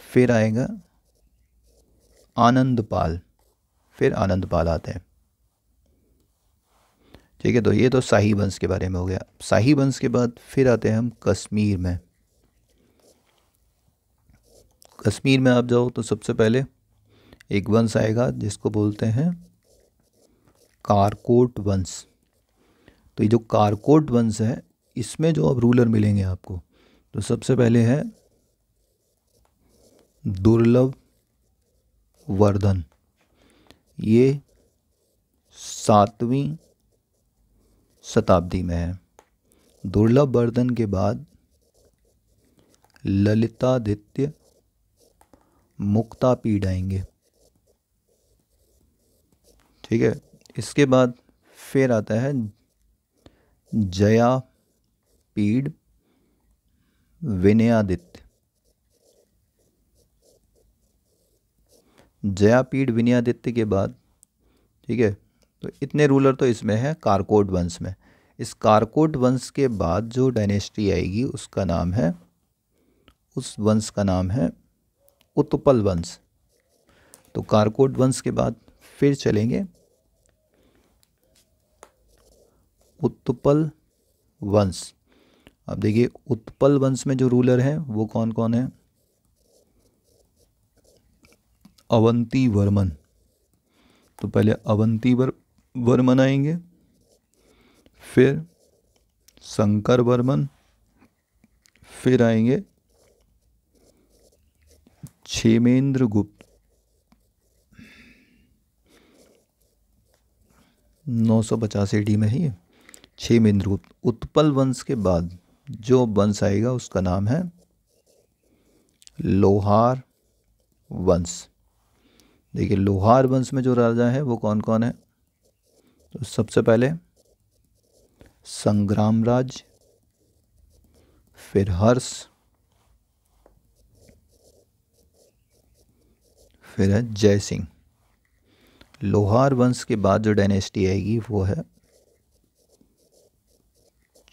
फिर आएगा आनंदपाल, फिर आनंदपाल आते हैं। ठीक है, तो ये तो शाही वंश के बारे में हो गया। शाही वंश के बाद फिर आते हैं हम कश्मीर में। कश्मीर में आप जाओ तो सबसे पहले एक वंश आएगा जिसको बोलते हैं कारकोट वंश। तो ये जो कारकोट वंश है इसमें जो अब रूलर मिलेंगे आपको, तो सबसे पहले है दुर्लभ वर्धन। ये 7वीं शताब्दी में है। दुर्लभवर्धन के बाद ललितादित्य मुक्तापीड आएंगे। ठीक है, इसके बाद फिर आता है जयापीड विनयादित्य। जयापीड विनयादित्य के बाद, ठीक है, तो इतने रूलर तो इसमें है कारकोट वंश में। इस कारकोट वंश के बाद जो डायनेस्टी आएगी उसका नाम है, उस वंश का नाम है उत्पल वंश। तो कारकोट वंश के बाद फिर चलेंगे उत्पल वंश। अब देखिए उत्पल वंश में जो रूलर हैं वो कौन कौन है? अवंती वर्मन। तो पहले अवंती वर्मन आएंगे, फिर शंकर वर्मन, फिर आएंगे क्षेमेंद्र गुप्त 950 AD में ही क्षेमेंद्र गुप्त। उत्पल वंश के बाद जो वंश आएगा उसका नाम है लोहार वंश। देखिए लोहार वंश में जो राजा है वो कौन कौन है? तो सबसे पहले संग्रामराज, फिर हर्ष, फिर है जय सिंह। लोहार वंश के बाद जो डायनेस्टी आएगी वो है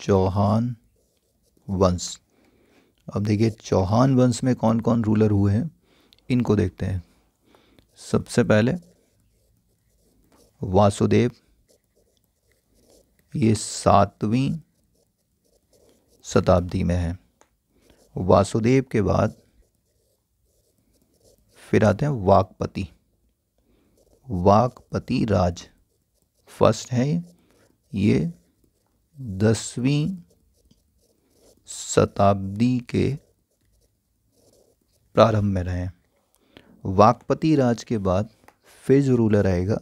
चौहान वंश। अब देखिए चौहान वंश में कौन कौन रूलर हुए हैं इनको देखते हैं। सबसे पहले वासुदेव, ये 7वीं शताब्दी में है। वासुदेव के बाद फिर आते हैं वाकपति। वाकपति राज फर्स्ट है, ये 10वीं शताब्दी के प्रारंभ में रहे। वाकपति राज के बाद फिर जो रूलर आएगा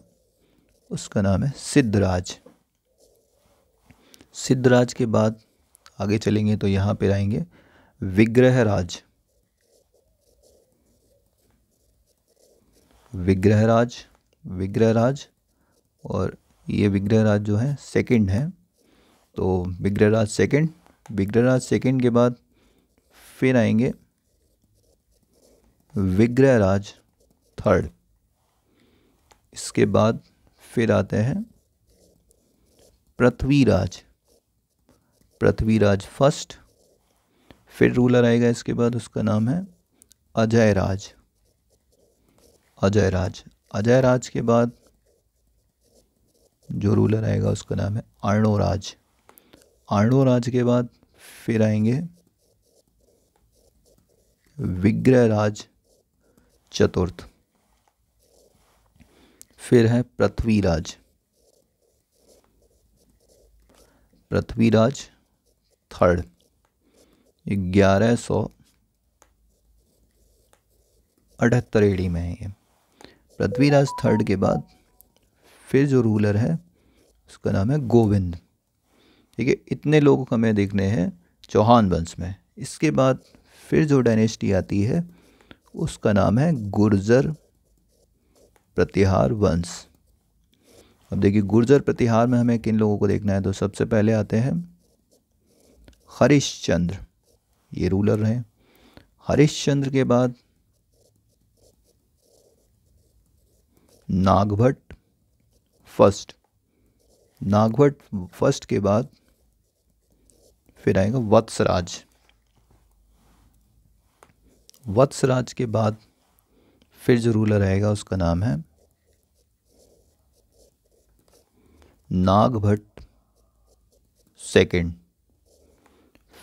उसका नाम है सिद्धराज। सिद्धराज के बाद आगे चलेंगे तो यहाँ पे आएंगे विग्रहराज। विग्रहराज और ये विग्रहराज जो है सेकंड है, तो विग्रहराज सेकंड के बाद फिर आएंगे विग्रहराज थर्ड। इसके बाद फिर आते हैं पृथ्वीराज फर्स्ट। फिर रूलर आएगा इसके बाद, उसका नाम है अजयराज। अजयराज के बाद जो रूलर आएगा उसका नाम है अर्णोराज के बाद फिर आएंगे विग्रहराज चतुर्थ। फिर है पृथ्वीराज थर्ड, 1178 AD में है ये। पृथ्वीराज थर्ड के बाद फिर जो रूलर है उसका नाम है गोविंद। ठीक है, इतने लोग हमें देखने हैं चौहान वंश में। इसके बाद फिर जो डायनेस्टी आती है उसका नाम है गुर्जर प्रतिहार वंश। अब देखिए गुर्जर प्रतिहार में हमें किन लोगों को देखना है, तो सबसे पहले आते हैं हरिश्चंद्र, ये रूलर रहे। हरिश्चंद्र के बाद नागभट्ट फर्स्ट के बाद फिर आएगा वत्सराज के बाद फिर जो रूलर आएगा उसका नाम है नागभट्ट सेकंड।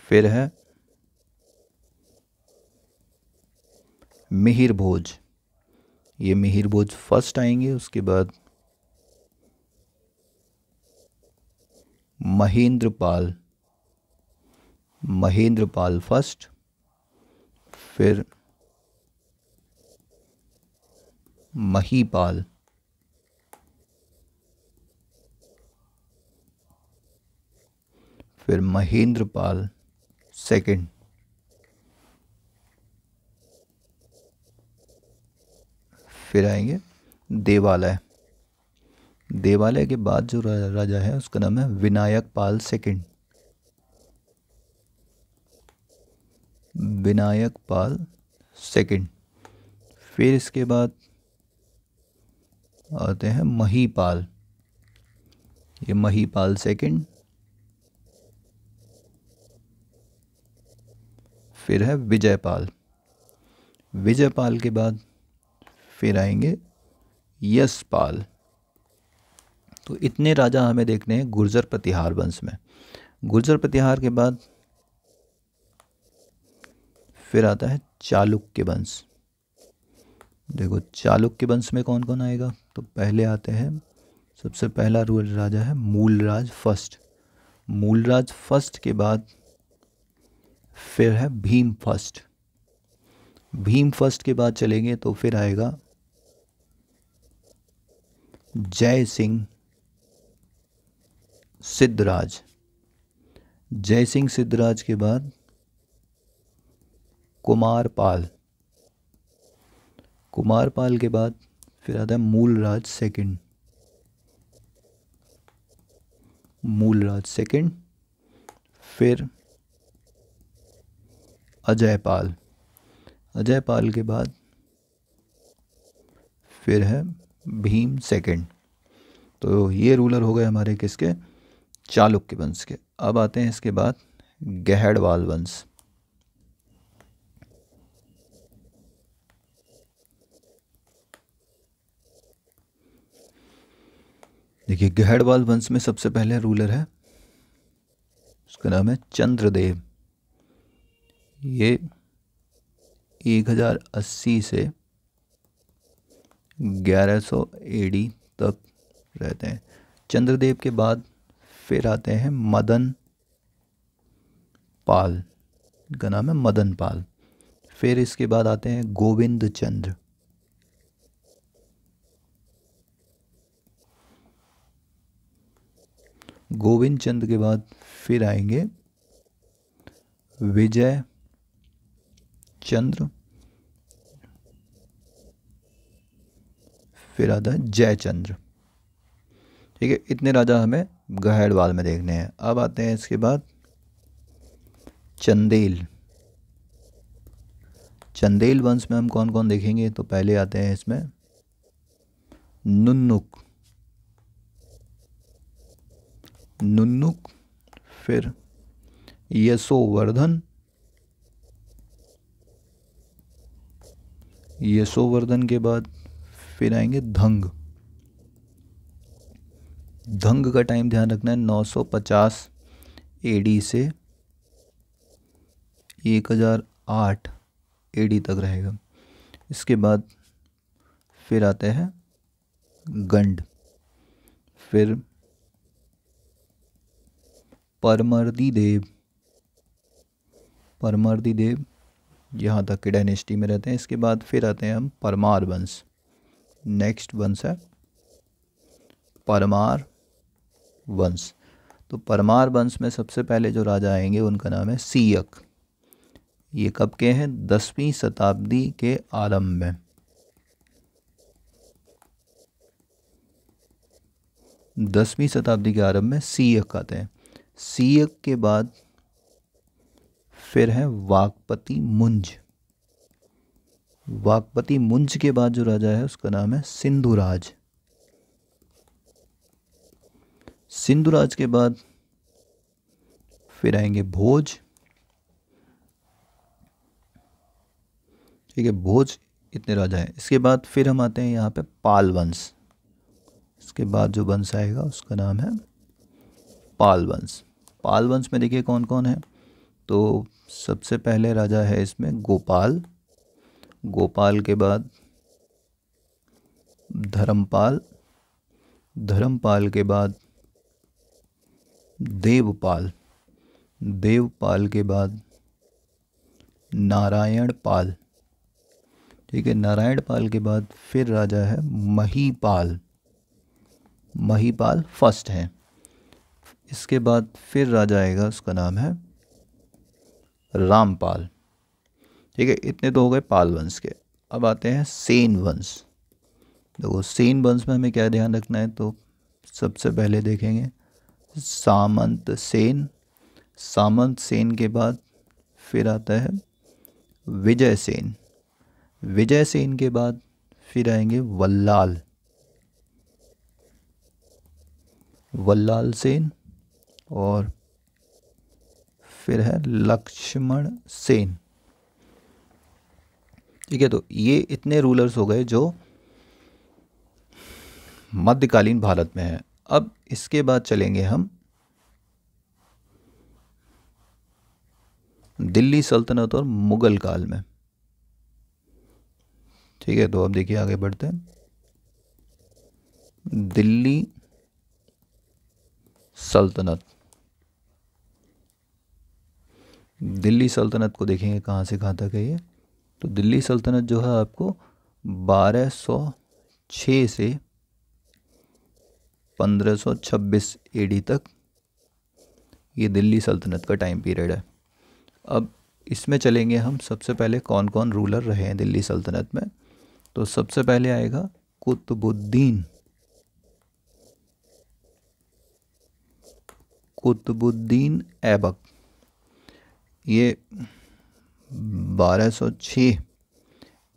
फिर है मिहिर भोज, ये मिहिर भोज फर्स्ट आएंगे। उसके बाद महेंद्रपाल फर्स्ट। फिर महीपाल, फिर महेंद्रपाल सेकंड, फिर आएंगे देवालय। देवालय के बाद जो राजा है उसका नाम है विनायक पाल सेकंड, विनायक पाल सेकंड। फिर इसके बाद आते हैं महीपाल, ये महीपाल सेकंड। फिर है विजयपाल, विजयपाल के बाद फिर आएंगे यशपाल। तो इतने राजा हमें देखने हैं गुर्जर प्रतिहार वंश में। गुर्जर प्रतिहार के बाद फिर आता है चालुक्य वंश। देखो चालुक्य वंश में कौन कौन आएगा, तो पहले आते हैं, सबसे पहला राजा है मूलराज फर्स्ट। मूलराज फर्स्ट के बाद फिर है भीम फर्स्ट। भीम फर्स्ट के बाद चलेंगे तो फिर आएगा जय सिंह सिद्धराज। जय सिंह सिद्धराज के बाद कुमारपाल। कुमारपाल के बाद फिर आता है मूलराज सेकंड, मूलराज सेकंड। फिर अजयपाल, अजयपाल के बाद फिर है भीम सेकंड। तो ये रूलर हो गए हमारे किसके, चालुक्य वंश के। अब आते हैं इसके बाद गहड़वाल वंश। देखिए गहड़वाल वंश में सबसे पहले रूलर है, उसका नाम है चंद्रदेव। ये 1080 से 1100 एडी तक रहते हैं। चंद्रदेव के बाद फिर आते हैं मदन पाल, इनका नाम है मदन पाल। फिर इसके बाद आते हैं गोविंद चंद्र। गोविंद चंद्र के बाद फिर आएंगे विजय चंद्र। फिर आता है जयचंद्र। ठीक है, इतने राजा हमें गहड़वाल में देखने हैं। अब आते हैं इसके बाद चंदेल। चंदेल वंश में हम कौन कौन देखेंगे, तो पहले आते हैं इसमें नुन्नुक, नुन्नुक। फिर यशोवर्धन, यशोवर्धन के बाद फिर आएंगे धंग। धंग का टाइम ध्यान रखना है 950 एडी से 1008 एडी तक रहेगा। इसके बाद फिर आते हैं गंड। फिर परमर्दी देव, परमर्दी देव यहाँ तक के डायनेस्टी में रहते हैं। इसके बाद फिर आते हैं हम परमार वंश। नेक्स्ट वंश है परमार वंश। तो परमार वंश में सबसे पहले जो राजा आएंगे उनका नाम है सीयक। ये कब के हैं, 10वीं शताब्दी के आरंभ में। 10वीं शताब्दी के आरंभ में सीयक आते हैं। सीयक के बाद फिर है वाकपति मुंज। वाकपति मुंज के बाद जो राजा है उसका नाम है सिंधुराज। सिंधुराज के बाद फिर आएंगे भोज। ठीक है, भोज इतने राजा हैं। इसके बाद फिर हम आते हैं यहाँ पे पाल वंश। इसके बाद जो वंश आएगा उसका नाम है पाल वंश। पाल वंश में देखिए कौन कौन है, तो सबसे पहले राजा है इसमें गोपाल। गोपाल के बाद धर्मपाल। धर्मपाल के बाद देवपाल। देवपाल के बाद नारायण पाल। ठीक है, नारायण पाल के बाद फिर राजा है महीपाल। महीपाल फर्स्ट है। इसके बाद फिर राजा आएगा, उसका नाम है रामपाल। ठीक है, इतने तो हो गए पाल वंश के। अब आते हैं सेन वंश। देखो सेन वंश में हमें क्या ध्यान रखना है, तो सबसे पहले देखेंगे सामंत सेन। सामंत सेन के बाद फिर आता है विजय सेन। विजय सेन के बाद फिर आएंगे वल्लाल, वल्लाल सेन, और फिर है लक्ष्मण सेन। ठीक है, तो ये इतने रूलर्स हो गए जो मध्यकालीन भारत में है। अब इसके बाद चलेंगे हम दिल्ली सल्तनत और मुगल काल में। ठीक है, तो अब देखिए आगे बढ़ते हैं। दिल्ली सल्तनत, दिल्ली सल्तनत को देखेंगे कहाँ से कहाँ तक है ये। तो दिल्ली सल्तनत जो है आपको 1206 से 1526 एडी तक ये दिल्ली सल्तनत का टाइम पीरियड है। अब इसमें चलेंगे हम, सबसे पहले कौन कौन रूलर रहे हैं दिल्ली सल्तनत में। तो सबसे पहले आएगा कुतुबुद्दीन। कुतुबुद्दीन ऐबक, ये 1206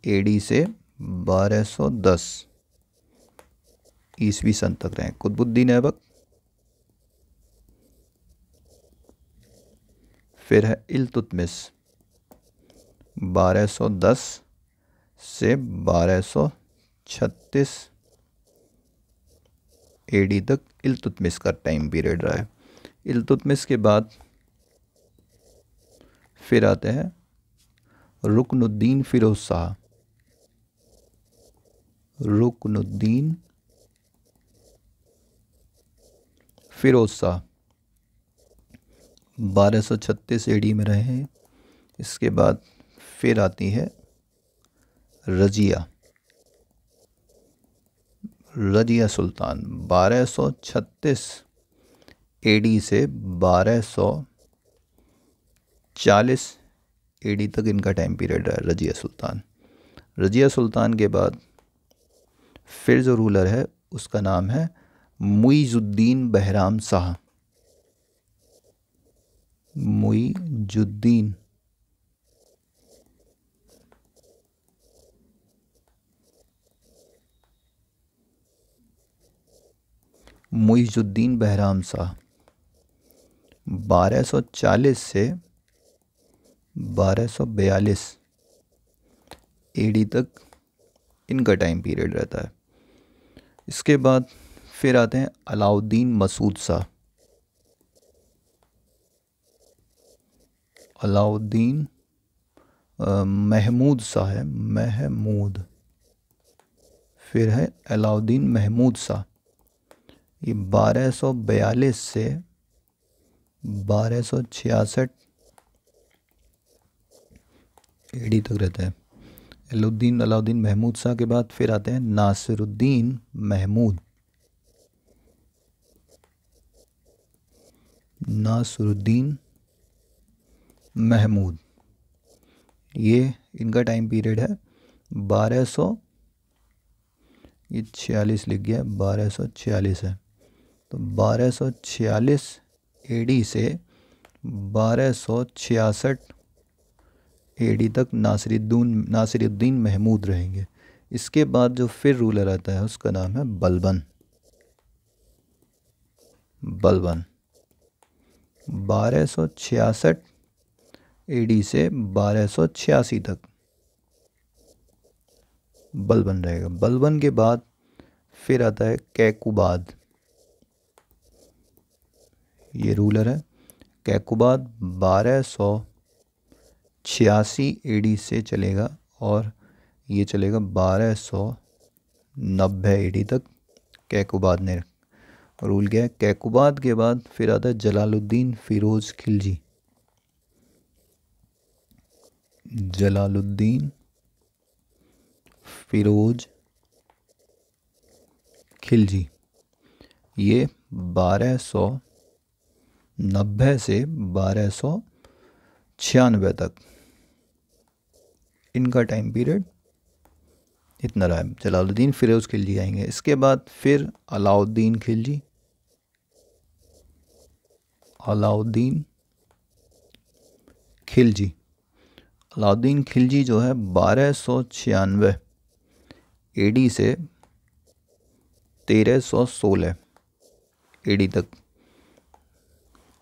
एडी से 1210 ईस्वी सन तक रहे कुतुबुद्दीन ऐबक। फिर है इल्तुतमिश, 1210 से 1236 एडी तक इल्तुतमिश का टाइम पीरियड रहा है। इल्तुतमिश के बाद फिर आते हैं रुकनुद्दीन फिरोज शाह। रुकनुद्दीन फिरोज शाह 1236 एडी में रहे हैं। इसके बाद फिर आती है रजिया, रजिया सुल्तान 1236 एडी से 1240 एडी तक इनका टाइम पीरियड रहा है रजिया सुल्तान। रजिया सुल्तान के बाद फिर जो रूलर है उसका नाम है मुइजुद्दीन बहराम शाह। मुइजुद्दीन मुइजुद्दीन बहराम शाह 1240 से 1242 एडी तक इनका टाइम पीरियड रहता है। इसके बाद फिर आते हैं अलाउद्दीन मसूद शाह। अलाउद्दीन महमूद शाह है, महमूद। फिर है अलाउद्दीन महमूद शाह, ये 1242 से 1266 एडी तक रहते हैं। अलाउद्दीन महमूद शाह के बाद फिर आते हैं नासिरुद्दीन महमूद। नासिरुद्दीन महमूद, ये इनका टाइम पीरियड है 1246 लिख गया, 1246 है। तो 1246 एडी से 1266 एडी तक नासिरुद्दीन महमूद रहेंगे। इसके बाद जो फिर रूलर आता है उसका नाम है बलबन। बलबन 1266 एडी से 1286 तक बलबन रहेगा। बलबन के बाद फिर आता है कैकुबाद, ये रूलर है। कैकुबाद 1286 एडी से चलेगा और ये चलेगा 1290 एडी तक कैकुबाद ने रूल किया है। कैकुबाद के बाद फिर आता है जलालुद्दीन फिरोज खिलजी। जलालुद्दीन फिरोज खिलजी, ये 1290 90 से 1296 तक इनका टाइम पीरियड इतना रहा है। जलालुद्दीन फिरोज़ खिलजी आएंगे। इसके बाद फिर अलाउद्दीन खिलजी, अलाउद्दीन खिलजी। अलाउद्दीन खिलजी जो है 1296 एडी से 1316 एडी तक।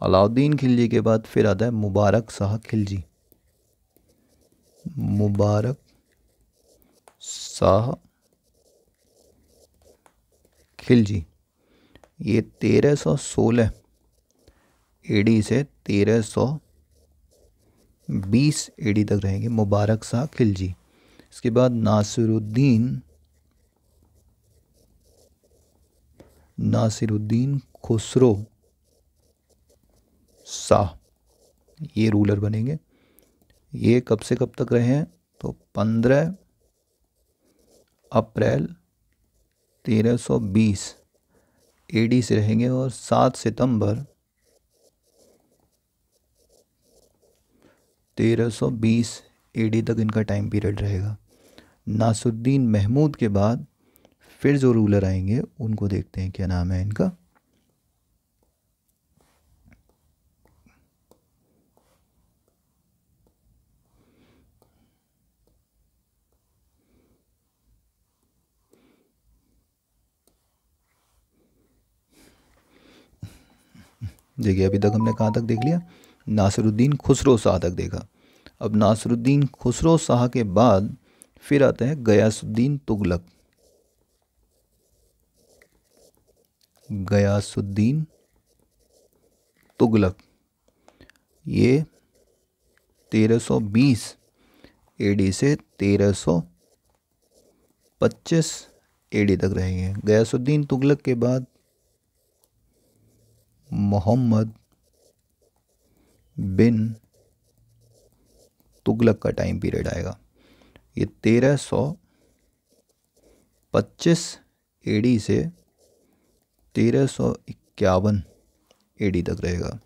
अलाउद्दीन खिलजी के बाद फिर आता है मुबारक शाह खिलजी, मुबारक शाह खिलजी। ये 1316 एडी से 1320 एडी तक रहेंगे मुबारक शाह खिलजी। इसके बाद नासिरुद्दीन खुसरो शाह, ये रूलर बनेंगे। ये कब से कब तक रहे हैं? तो 15 अप्रैल 1320 एडी से रहेंगे और 7 सितंबर 1320 एडी तक इनका टाइम पीरियड रहेगा। नासुद्दीन महमूद के बाद फिर जो रूलर आएंगे उनको देखते हैं क्या नाम है इनका। देखिए अभी तक हमने कहाँ तक देख लिया? नासिरुद्दीन खुसरो शाह तक देखा। अब नासिरुद्दीन खुसरो शाह के बाद फिर आते हैं गयासुद्दीन तुगलक, गयासुद्दीन तुगलक। ये 1320 एडी से 1325 एडी तक रहेंगे। गयासुद्दीन तुगलक के बाद मोहम्मद बिन तुगलक का टाइम पीरियड आएगा। ये 1325 एडी से 1351 एडी तक रहेगा।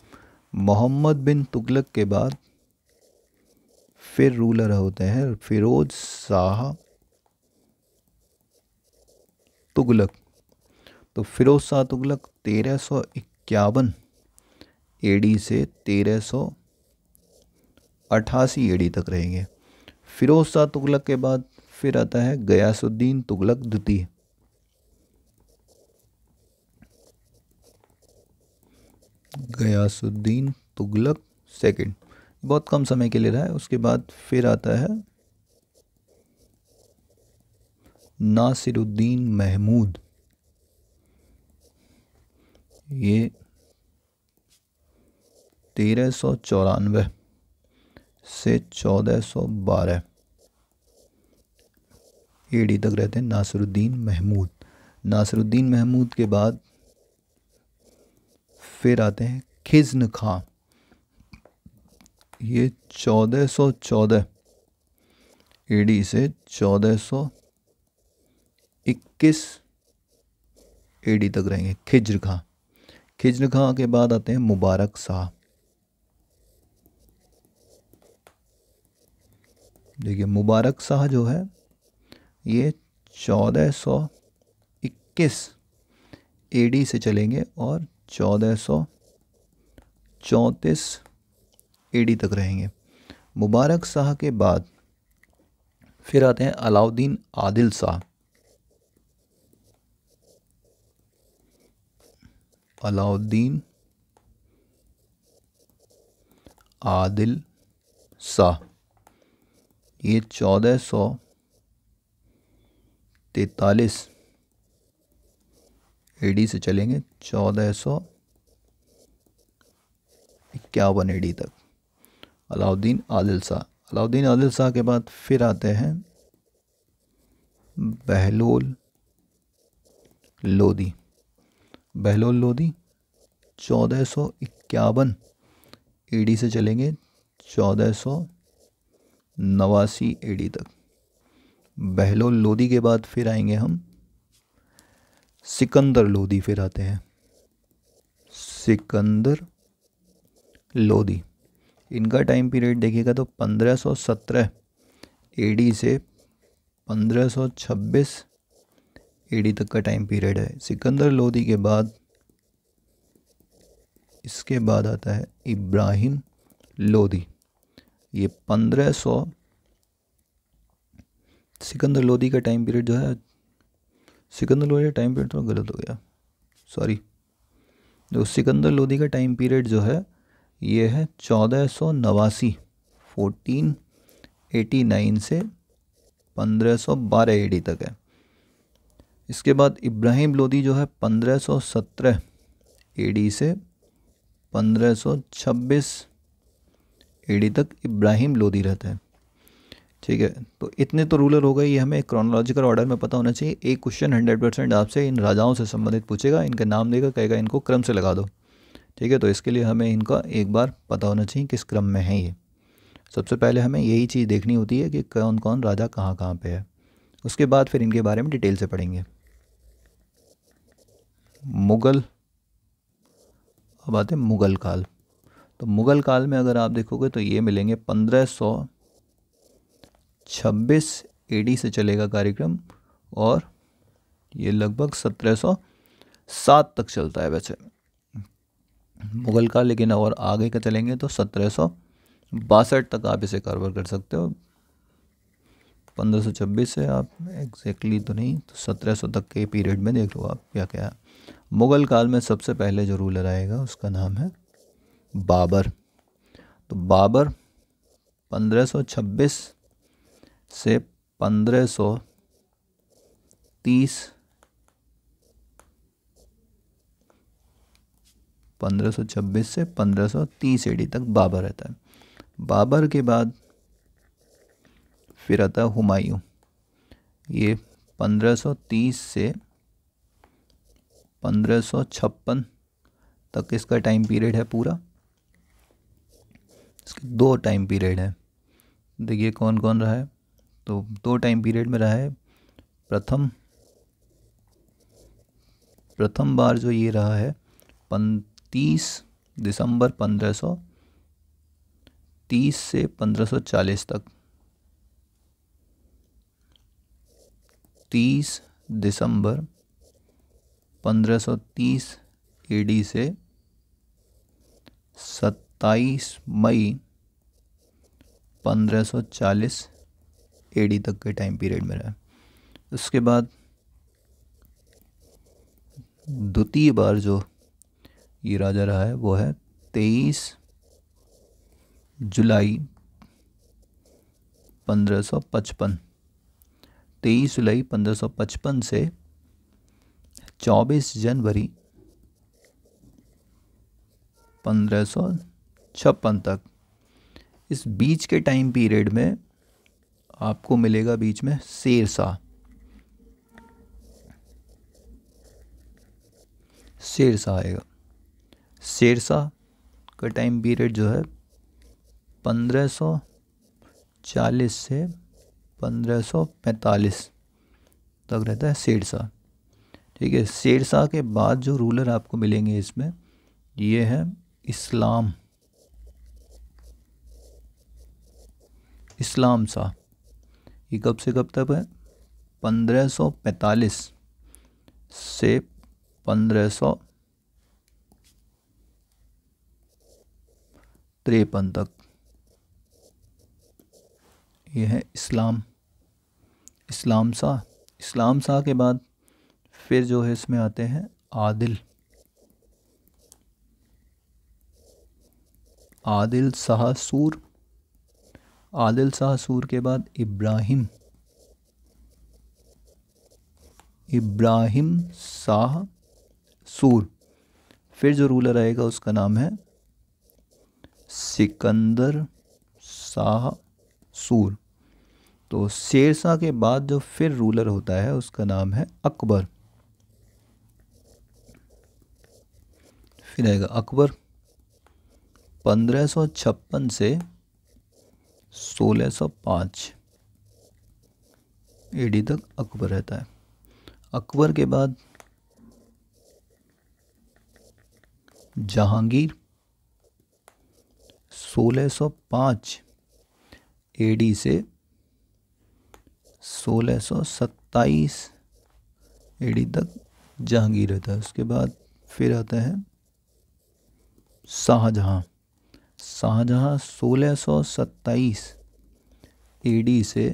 मोहम्मद बिन तुगलक के बाद फिर रूलर होते हैं फिरोज शाह तुगलक। तो फिरोज शाह तुगलक 1351 एडी से 1388 एडी तक रहेंगे। फिरोज शाह तुगलक के बाद फिर आता है गयासुद्दीन तुगलक द्वितीय, गयासुद्दीन तुगलक सेकंड, बहुत कम समय के लिए रहा है। उसके बाद फिर आता है नासिरुद्दीन महमूद, ये 1394 से 1412 एडी तक रहते हैं नासिरुद्दीन महमूद। नासिरुद्दीन महमूद के बाद फिर आते हैं खिज़्न खां, ये 1414 एडी से 1421 एडी तक रहेंगे खिज़्र खां। खिज़्र खां के बाद आते हैं मुबारक शाह। देखिए मुबारक शाह जो है ये 1421 एडी से चलेंगे और 1434 एडी तक रहेंगे। मुबारक शाह के बाद फिर आते हैं अलाउद्दीन आदिल शाह, अलाउद्दीन आदिल शाह। ये 1443 एडी से चलेंगे 1451 एडी तक। अलाउद्दीन आदिल शाह। अलाउद्दीन आदिल शाह के बाद फिर आते हैं बहलोल लोदी। बहलोल लोदी 1451 एडी से चलेंगे 1489 एडी तक। बहलोल लोदी के बाद फिर आएंगे हम सिकंदर लोदी। फिर आते हैं सिकंदर लोधी, इनका टाइम पीरियड देखिएगा तो 1517 एडी से 1526 एडी तक का टाइम पीरियड है। सिकंदर लोधी के बाद इसके बाद आता है इब्राहिम लोधी। ये 1500, सिकंदर लोधी का टाइम पीरियड जो है, सिकंदर लोधी का टाइम पीरियड थोड़ा गलत हो गया, सॉरी। जो सिकंदर लोधी का टाइम पीरियड जो है ये है 1489, 1489 से 1512 एडी तक है। इसके बाद इब्राहिम लोधी जो है 1517 एडी से 1526 एडी तक इब्राहिम लोधी रहता है। ठीक है, तो इतने तो रूलर हो गए, ये हमें क्रोनोलॉजिकल ऑर्डर में पता होना चाहिए। एक क्वेश्चन 100% आपसे इन राजाओं से संबंधित पूछेगा, इनका नाम देगा, कहेगा इनको क्रम से लगा दो। ठीक है, तो इसके लिए हमें इनका एक बार पता होना चाहिए किस क्रम में है ये। सबसे पहले हमें यही चीज़ देखनी होती है कि कौन कौन राजा कहाँ कहाँ पे है। उसके बाद फिर इनके बारे में डिटेल से पढ़ेंगे। मुग़ल, अब आते हैं मुग़ल काल। तो मुग़ल काल में अगर आप देखोगे तो ये मिलेंगे 1526 एडी से चलेगा कार्यक्रम, और ये लगभग 1707 तक चलता है वैसे मुग़ल काल, लेकिन और आगे का चलेंगे तो 1762 तक आप इसे कवर कर सकते हो। 1526 से आप एग्जैक्टली तो नहीं, तो 1700 तक के पीरियड में देख लो आप क्या क्या है। मुग़ल काल में सबसे पहले जो रूलर आएगा उसका नाम है बाबर। तो बाबर 1526 से 1530, 1526 से 1530 एडी तक बाबर रहता है। बाबर के बाद फिर आता है हुमायूं। ये 1530 से 1556 तक इसका टाइम पीरियड है पूरा। इसके 2 टाइम पीरियड है, देखिए कौन कौन रहा है। तो 2 टाइम पीरियड में रहा है। प्रथम बार जो ये रहा है 30 दिसंबर 1530 से 1540 तक, 30 दिसंबर 1530 एडी से 27 मई 1540 एडी तक के टाइम पीरियड में रहा। उसके बाद द्वितीय बार जो ये राजा रहा है वो है 23 जुलाई 1555, 23 जुलाई 1555 से 24 जनवरी 1556 तक। इस बीच के टाइम पीरियड में आपको मिलेगा बीच में शेरशाह। शेरशाह आएगा। शेरशाह का टाइम पीरियड जो है 1540 से 1545 तक रहता है शेरशाह। ठीक है, शेरशाह के बाद जो रूलर आपको मिलेंगे इसमें ये है इस्लाम शाह। ये कब से कब तक है? 1545 से 1553 तक। ये है इस्लाम शाह। इस्लाम शाह के बाद फिर जो है इसमें आते हैं आदिल शाह सूर। आदिल शाह सूर के बाद इब्राहिम शाह सूर। फिर जो रूलर आएगा उसका नाम है सिकंदर शाह सूर। तो शेरशाह के बाद जो फिर रूलर होता है उसका नाम है अकबर। फिर आएगा अकबर 1556 से 1605 एडी तक अकबर रहता है। अकबर के बाद जहांगीर 1605 एडी से 1627 एडी तक जहांगीर रहता है। उसके बाद फिर आता है शाहजहां। शाहजहां 1627 एडी से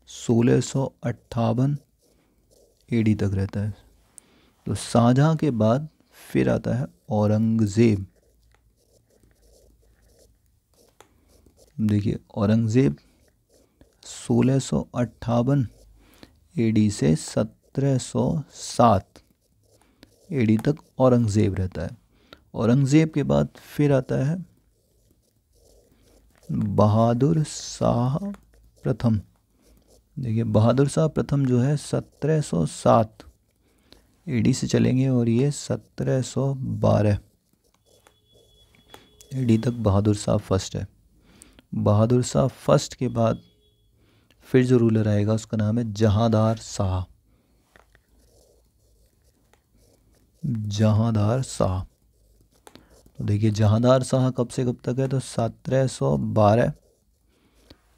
1658 एडी तक रहता है। तो शाहजहां के बाद फिर आता है औरंगज़ेब। देखिए औरंगज़ेब 1658 एडी से 1707 एडी तक औरंगज़ेब रहता है। औरंगज़ेब के बाद फिर आता है बहादुर शाह प्रथम। देखिए बहादुर शाह प्रथम जो है 1707 एडी से चलेंगे और ये 1712 एडी तक बहादुर शाह फर्स्ट है। बहादुर शाह फर्स्ट के बाद फिर जो रूलर आएगा उसका नाम है जहांदार शाह। जहांदार शाह। तो देखिए जहांदार शाह कब से कब तक है, तो 1712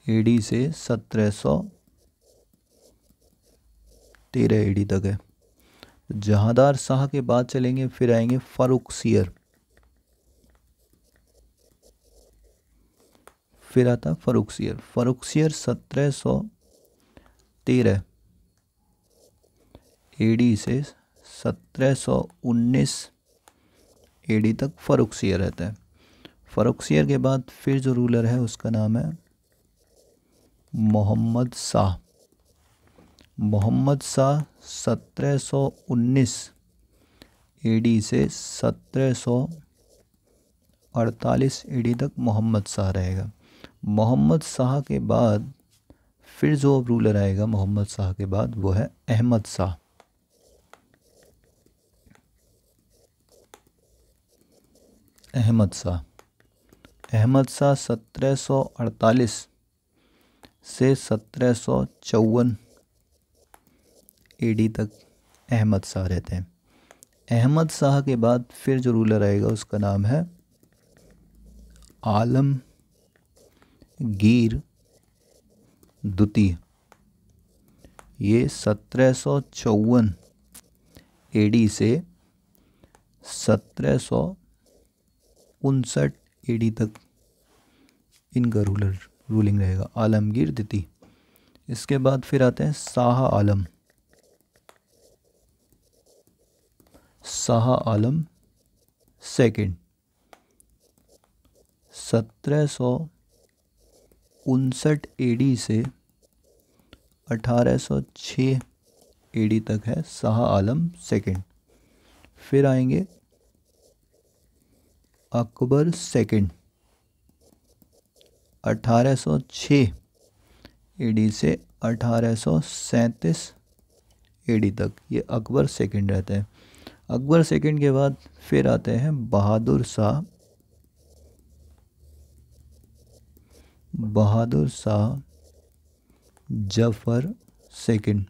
एडी से 1713 एडी तक है। जहांदार शाह के बाद चलेंगे फिर आएंगे फर्रुखसियर। फिर आता फर्रुखसियर। फर्रुखसियर 1713 एडी से 1719 एडी तक फर्रुखसियर रहता है। फर्रुखसियर के बाद फिर जो रूलर है उसका नाम है मोहम्मद शाह। मोहम्मद शाह 1719 एडी से 1748 एडी तक मोहम्मद शाह रहेगा। मोहम्मद शाह के बाद फिर जो रूलर आएगा मोहम्मद शाह के बाद वो है अहमद शाह। अहमद शाह। अहमद शाह 1748 से 1754 एडी तक अहमद शाह रहते हैं। अहमद शाह के बाद फिर जो रूलर आएगा उसका नाम है आलमगीर द्वितीय। ये 1754 एडी से 1759 एडी तक इनका रूलिंग रहेगा, आलमगीर द्वितीय। इसके बाद फिर आते हैं शाह आलम। शाह आलम सेकंड 1759 एडी से 1806 एडी तक है शाह आलम सेकंड। फिर आएंगे अकबर सेकंड 1806 एडी से 1837 एडी तक, ये अकबर सेकंड रहते हैं। अकबर सेकंड के बाद फिर आते हैं बहादुर शाह। बहादुर शाह जफर सेकंड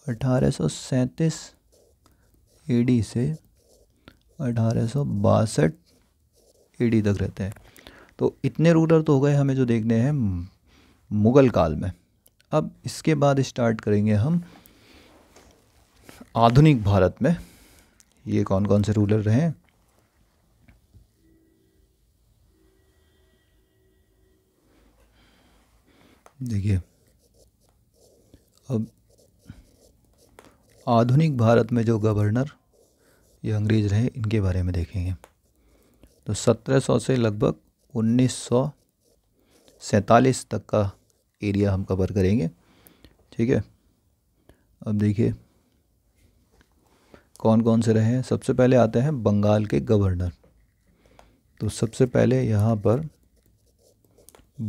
1837 एडी से 1862 एडी तक रहते हैं। तो इतने रूलर तो हो गए हमें जो देखने हैं मुग़ल काल में। अब इसके बाद स्टार्ट करेंगे हम आधुनिक भारत में ये कौन कौन से रूलर रहे हैं। देखिए अब आधुनिक भारत में जो गवर्नर ये अंग्रेज रहे इनके बारे में देखेंगे। तो 1700 से लगभग 1947 तक का एरिया हम कवर करेंगे, ठीक है। अब देखिए कौन कौन से रहे हैं। सबसे पहले आते हैं बंगाल के गवर्नर। तो सबसे पहले यहाँ पर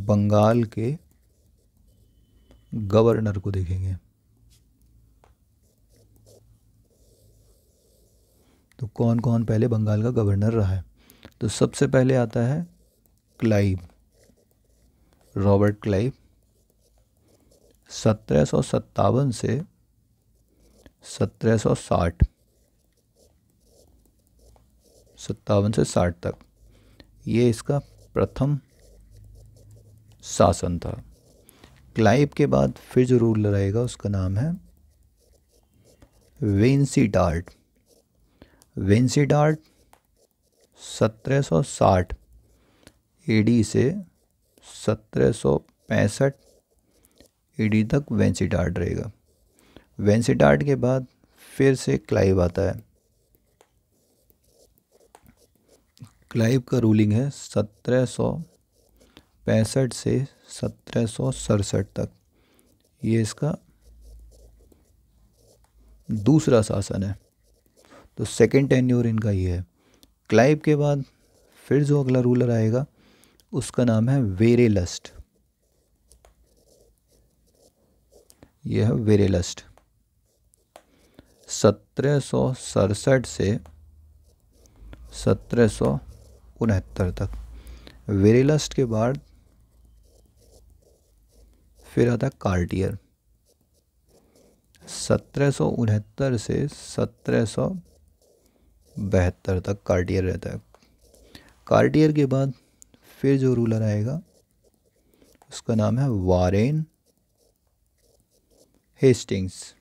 बंगाल के गवर्नर को देखेंगे। तो कौन कौन पहले बंगाल का गवर्नर रहा है। तो सबसे पहले आता है क्लाइव, रॉबर्ट क्लाइव 1757 से 1760 57 से 60 तक ये इसका प्रथम शासन था। क्लाइव के बाद फिर जो रूलर आएगा उसका नाम है विंसीडार्ट। विंसीडार्ट 1760 एडी से 1765 एडी तक विंसीडार्ट रहेगा। विंसीडार्ट के बाद फिर से क्लाइव आता है। क्लाइव का रूलिंग है 1765 से 1767 तक। ये इसका दूसरा शासन है। तो सेकेंड टेन्योर इनका ये है। क्लाइव के बाद फिर जो अगला रूलर आएगा उसका नाम है वेरेलस्ट। यह है वेरेलस्ट 1767 से 1769 तक। वेरेलस्ट के बाद फिर आता है कार्टियर 1769 से 1772 तक कार्टियर रहता है। कार्टियर के बाद फिर जो रूलर आएगा उसका नाम है वारेन हेस्टिंग्स।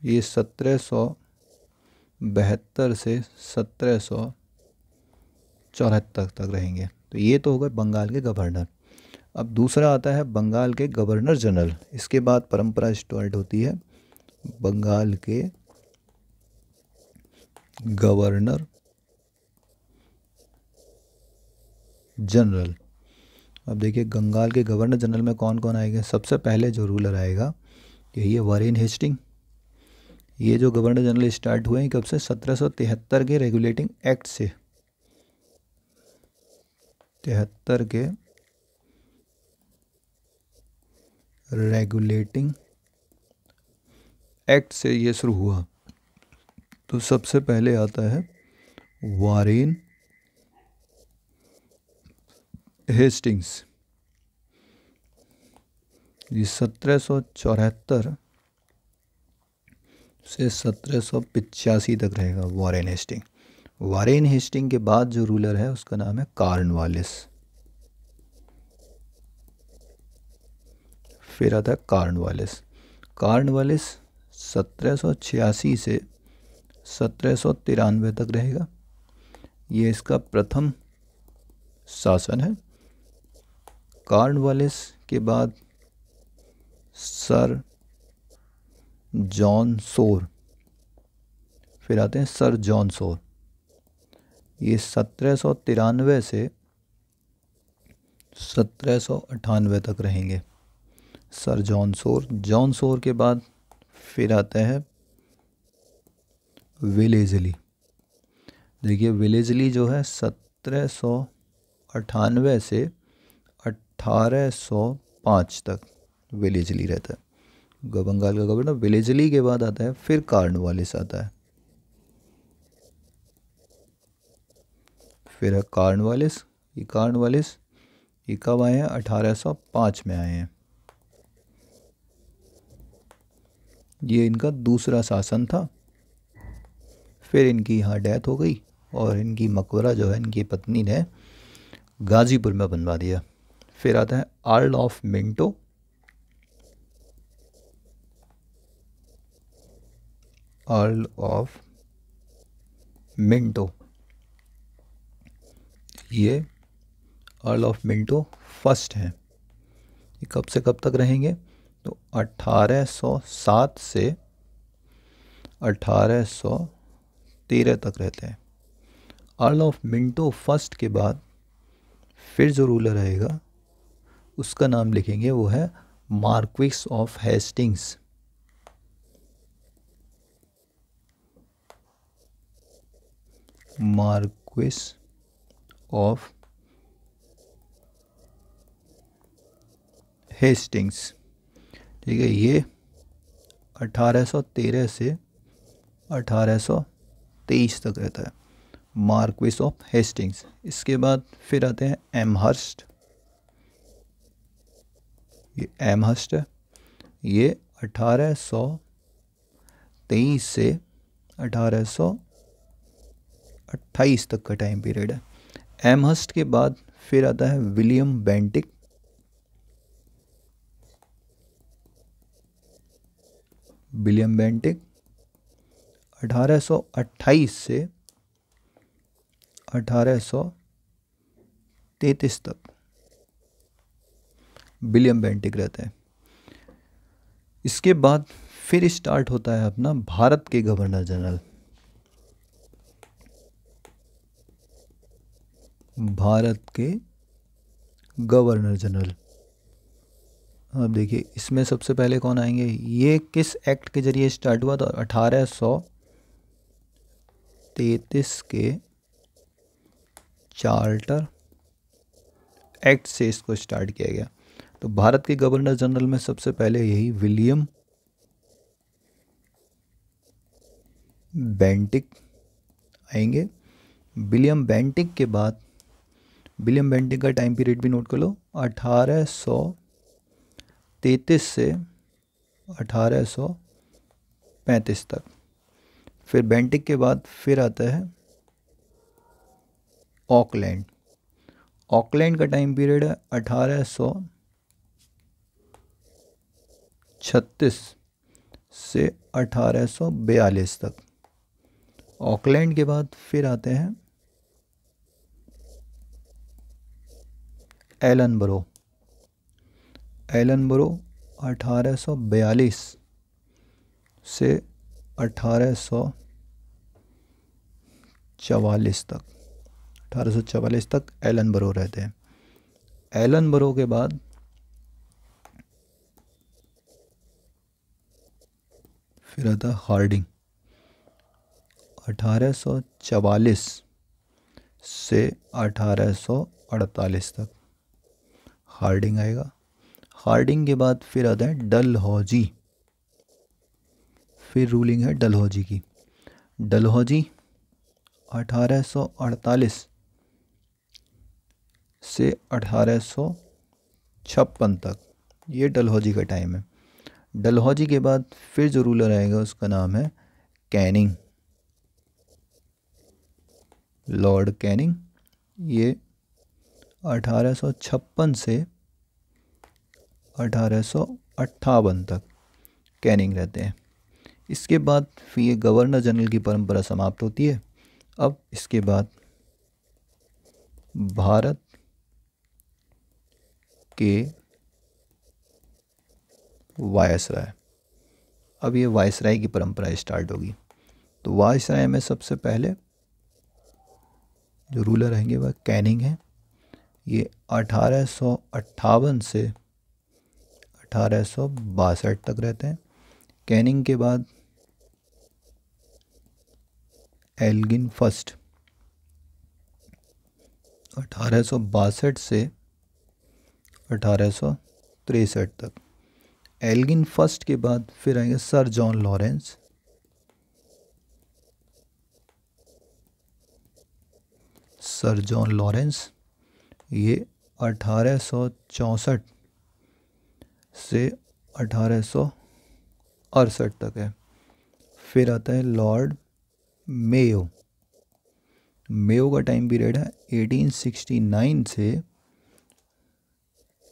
ये 1772 से 1774 तक रहेंगे। तो ये तो होगा बंगाल के गवर्नर। अब दूसरा आता है बंगाल के गवर्नर जनरल। इसके बाद परंपरा स्टार्ट होती है बंगाल के गवर्नर जनरल। अब देखिए बंगाल के गवर्नर जनरल में कौन कौन आएगा। सबसे पहले जो रूलर आएगा यही है वारेन हेस्टिंग। ये जो गवर्नर जनरल स्टार्ट हुए हैं कब से 1773 के रेगुलेटिंग एक्ट से। 73 के रेगुलेटिंग एक्ट से ये शुरू हुआ। तो सबसे पहले आता है वारेन हेस्टिंग्स। ये 1774 से 1785 तक रहेगा वारेन हेस्टिंग। वारेन हेस्टिंग के बाद जो रूलर है उसका नाम है कॉर्नवालिस। फिर आता है कॉर्नवालिस। कॉर्नवालिस 1786 से 1793 तक रहेगा। ये इसका प्रथम शासन है। कॉर्नवालिस के बाद सर जॉन सोर। फिर आते हैं सर जॉन सोर। ये 1793 से 1798 तक रहेंगे सर जॉन सोर। जॉन सोर के बाद फिर आता है विलेजली। देखिए विलेजली जो है 1798 से 1805 तक विलेजली रहता है बंगाल का गवर्नर। विलेजली के बाद आता है फिर कॉर्नवालिस आता है। फिर है कॉर्नवालिस। ये कब आए हैं 1805 में आए हैं। ये इनका दूसरा शासन था। फिर इनकी यहाँ डेथ हो गई और इनकी मकबरा जो है इनकी पत्नी ने गाजीपुर में बनवा दिया। फिर आता है earl of Minto. Earl of Minto. ये अर्ल ऑफ मिंटो फर्स्ट हैं। ये कब से कब तक रहेंगे तो 1807 से 1813 तक रहते हैं। अर्ल ऑफ मिंटो फर्स्ट के बाद फिर जो रूलर रहेगा उसका नाम लिखेंगे वो है Marquess of Hastings. Marquess of Hastings. ठीक है। ये 1813 से 1823 तक रहता है मार्क्विस ऑफ हेस्टिंग्स। इसके बाद फिर आते हैं एमहर्स्ट। ये एमहर्स्ट है। ये 1823 से 1828 तक का टाइम पीरियड है। एमहर्स्ट के बाद फिर आता है विलियम बेंटिक। विलियम बेंटिक 1828 से 1833 तक विलियम बेंटिक रहते हैं। इसके बाद फिर स्टार्ट होता है अपना भारत के गवर्नर जनरल। भारत के गवर्नर जनरल, अब देखिए इसमें सबसे पहले कौन आएंगे, ये किस एक्ट के जरिए स्टार्ट हुआ, तो 1833 के चार्टर एक्ट से इसको स्टार्ट किया गया। तो भारत के गवर्नर जनरल में सबसे पहले यही विलियम बेंटिक आएंगे। विलियम बेंटिक के बाद, विलियम बेंटिक का टाइम पीरियड भी नोट कर लो, 1833 से 1835 तक। फिर बेंटिक के बाद फिर आता है ऑकलैंड। ऑकलैंड का टाइम पीरियड है 1836 से 1842 तक। ऑकलैंड के बाद फिर आते हैं एलनबरो। एलनबरो 1842 से 1844 तक, 1844 तक एलनबरो रहते हैं। एलनबरो के बाद फिर आता है हार्डिंग। 1844 से 1848 तक हार्डिंग आएगा। हार्डिंग के बाद फिर आता है डलहौजी। फिर रूलिंग है डलहौजी की। डलहौजी 1848 से 1856 तक, ये डलहौजी का टाइम है। डलहौजी के बाद फिर जो रूलर आएगा उसका नाम है कैनिंग, लॉर्ड कैनिंग। ये 1856 से 1858 तक कैनिंग रहते हैं। इसके बाद फिर ये गवर्नर जनरल की परंपरा समाप्त होती है। अब इसके बाद भारत के वायसराय, अब ये वायसराय की परंपरा स्टार्ट होगी। तो वायसराय में सबसे पहले जो रूलर रहेंगे वह कैनिंग है। ये 1858 से 1862 तक रहते हैं। कैनिंग के बाद एल्गिन फर्स्ट 1862 से 1863 तक। एल्गिन फर्स्ट के बाद फिर आएंगे sir John Lawrence. Sir John Lawrence ये 1864 से 1868 तक है। फिर आता है लॉर्ड मेयो। मेयो का टाइम पीरियड है 1869 से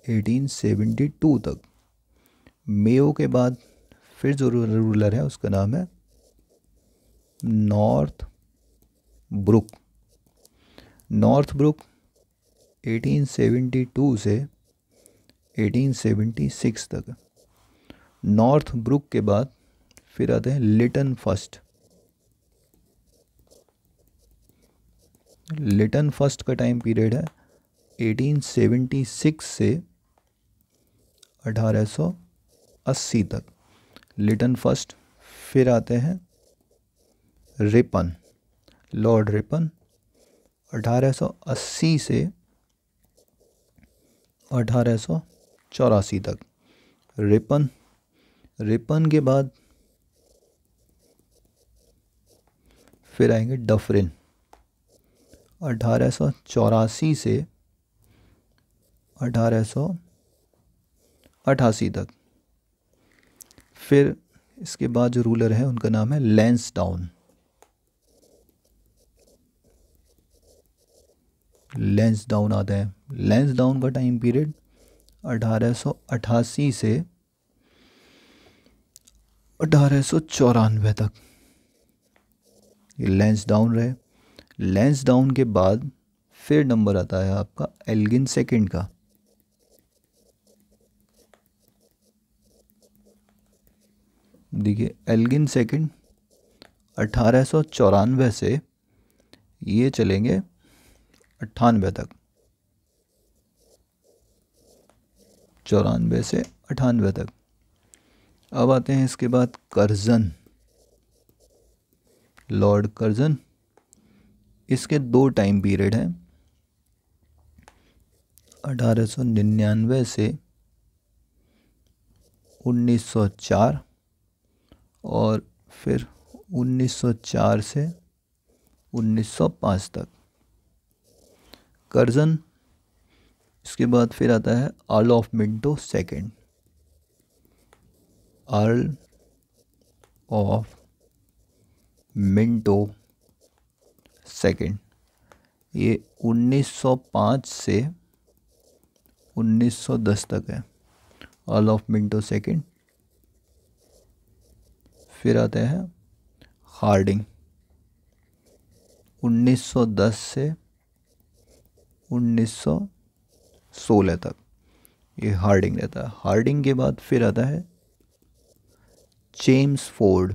1872 तक। मेयो के बाद फिर जो रूलर है उसका नाम है नॉर्थ ब्रुक। नॉर्थ ब्रुक 1872 से 1876 तक। नॉर्थ ब्रुक के बाद फिर आते हैं लिटन फर्स्ट। लिटन फर्स्ट का टाइम पीरियड है 1876 से 1880 तक। लिटन फर्स्ट। फिर आते हैं रिपन, लॉर्ड रिपन 1880 से 1884 तक। रिपन। रिपन के बाद फिर आएंगे डफरिन 1884 से 1888 तक। फिर इसके बाद जो रूलर है उनका नाम है लैंसडाउन। लैंसडाउन आता है। लैंसडाउन का टाइम पीरियड 1888 से 1894 तक ये लैंसडाउन रहे। लैंसडाउन के बाद फिर नंबर आता है आपका एल्गिन सेकंड का। देखिए एल्गिन सेकंड 1894 से ये चलेंगे 98 तक, 94 से 98 तक। अब आते हैं इसके बाद कर्जन, लॉर्ड कर्जन। इसके दो टाइम पीरियड हैं, 1899 से 1904 और फिर 1904 से 1905 तक कर्जन। इसके बाद फिर आता है earl of Minto second, earl of Minto second, ये 1905 से 1910 तक है, अर्ल ऑफ मिंटो सेकंड। फिर आते हैं हार्डिंग, 1910 से 1916 तक ये हार्डिंग रहता है। हार्डिंग के बाद फिर आता है चेम्सफोर्ड।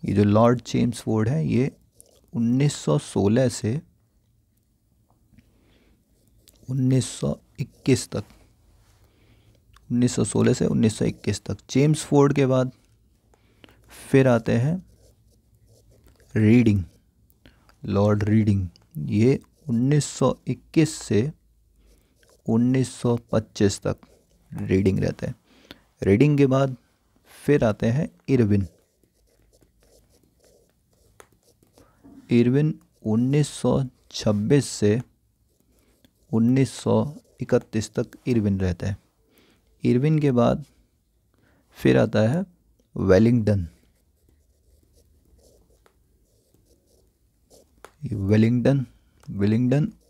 ये जो लॉर्ड चेम्सफोर्ड है ये 1916 से 1921 तक, 1916 से 1921 तक चेम्सफोर्ड के बाद फिर आते हैं रीडिंग, लॉर्ड रीडिंग। ये 1921 से 1925 तक रीडिंग रहता है। रीडिंग के बाद फिर आते हैं इरविन। इरविन 1926 से 1931 तक इरविन रहता है। इरविन के बाद फिर आता है वेलिंगटन। वेलिंगटन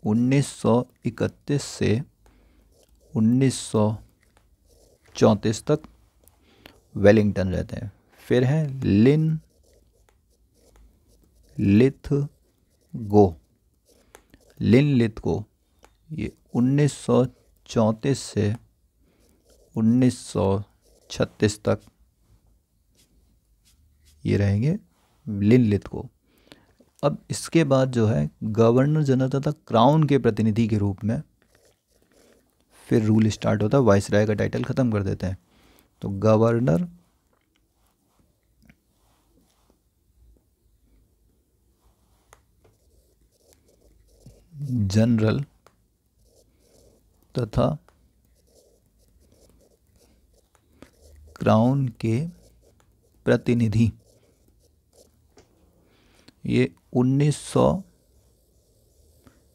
1931 से 1934 तक वेलिंगटन रहते हैं। फिर है लिथगो। लिथगो ये 1934 से 1936 तक ये रहेंगे लिथगो। अब इसके बाद जो है गवर्नर जनरल तथा क्राउन के प्रतिनिधि के रूप में फिर रूल स्टार्ट होता है। वाइसराय का टाइटल ख़त्म कर देते हैं। तो गवर्नर जनरल तथा क्राउन के प्रतिनिधि ये 1900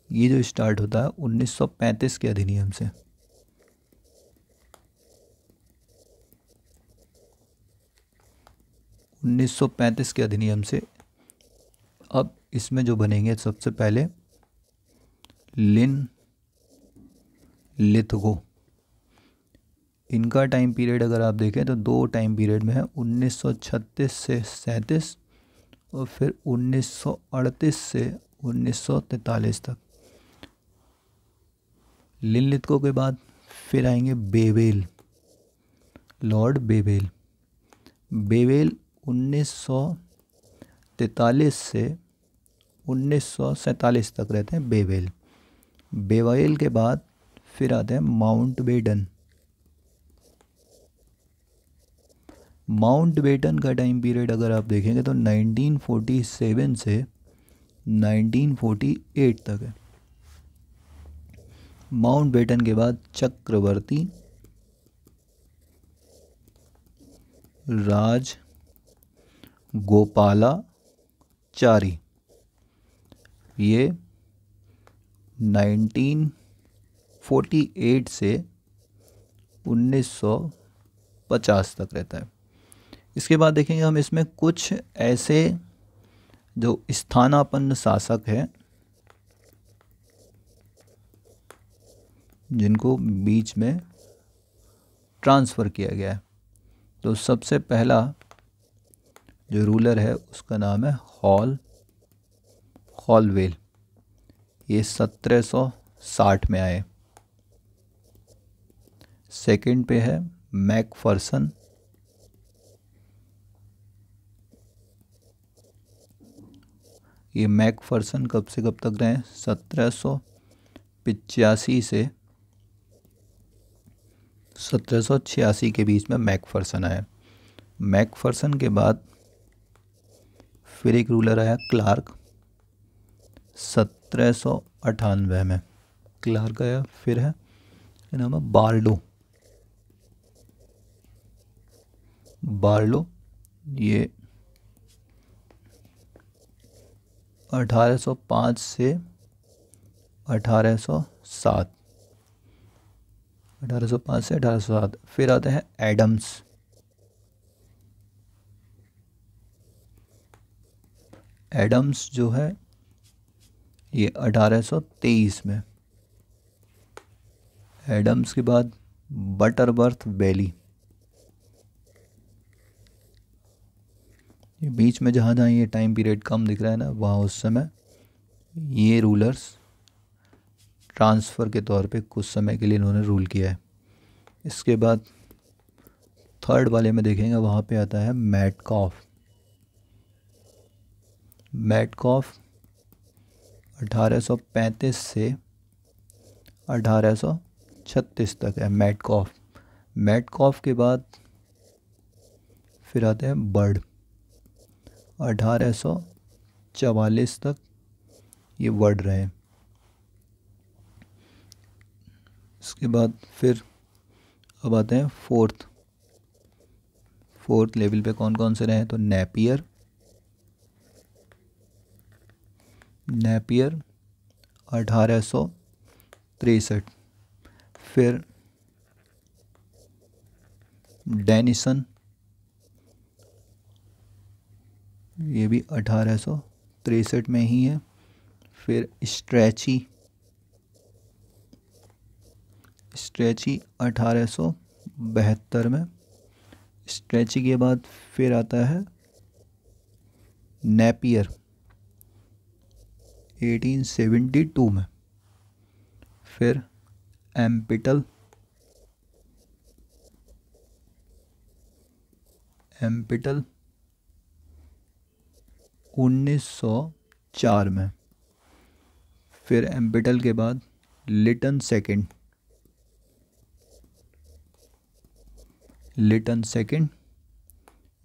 ये जो स्टार्ट होता है 1935 के अधिनियम से। 1935 के अधिनियम से। अब इसमें जो बनेंगे सबसे पहले लिथगो। इनका टाइम पीरियड अगर आप देखें तो दो टाइम पीरियड में है, 1936 से 37 और फिर 1938 से 1943 तक। लिथगो के बाद फिर आएंगे बेवेल, लॉर्ड बेवेल। बेवेल 1943 से 1947 तक रहते हैं बेवेल। बेवेल के बाद फिर आते हैं माउंटबेटन। माउंटबेटन का टाइम पीरियड अगर आप देखेंगे तो 1947 से 1948 तक है। माउंटबेटन के बाद चक्रवर्ती राज गोपालाचारी, ये 1948 से 1950 तक रहता है। इसके बाद देखेंगे हम इसमें कुछ ऐसे जो स्थानापन्न शासक हैं जिनको बीच में ट्रांसफ़र किया गया है। तो सबसे पहला जो रूलर है उसका नाम है हॉलवेल। ये 1760 में आए। सेकंड पे है मैकफर्सन। ये मैकफर्सन कब से कब तक रहे? 1785 से 1786 के बीच में मैकफर्सन आया। मैकफर्सन के बाद फिर एक रूलर आया क्लार्क 1798 में। क्लार्क आया। फिर है नाम है बार्लो। ये 1805 से 1807। 1805 से 1807। फिर आते हैं एडम्स जो है ये 1823 में। एडम्स के बाद बटरवर्थ बेली। ये बीच में जहाँ जहाँ ये टाइम पीरियड कम दिख रहा है ना, वहाँ उस समय ये रूलर्स ट्रांसफ़र के तौर पे कुछ समय के लिए इन्होंने रूल किया है। इसके बाद थर्ड वाले में देखेंगे, वहाँ पे आता है मैटकॉफ 1835 से 1836 तक है मैटकॉफ के बाद फिर आते हैं बर्ड 1844 तक ये वर्ड रहे। इसके बाद फिर अब आते हैं फोर्थ लेवल पे कौन कौन से रहे? तो नेपियर 1863। फिर डेनिसन, ये भी 1863 में ही है। फिर स्ट्रेची 1872 में। स्ट्रेची के बाद फिर आता है नेपियर 1872 में। फिर एम्पिटल 1904 में। फिर एम्पिटल के बाद लिटन सेकंड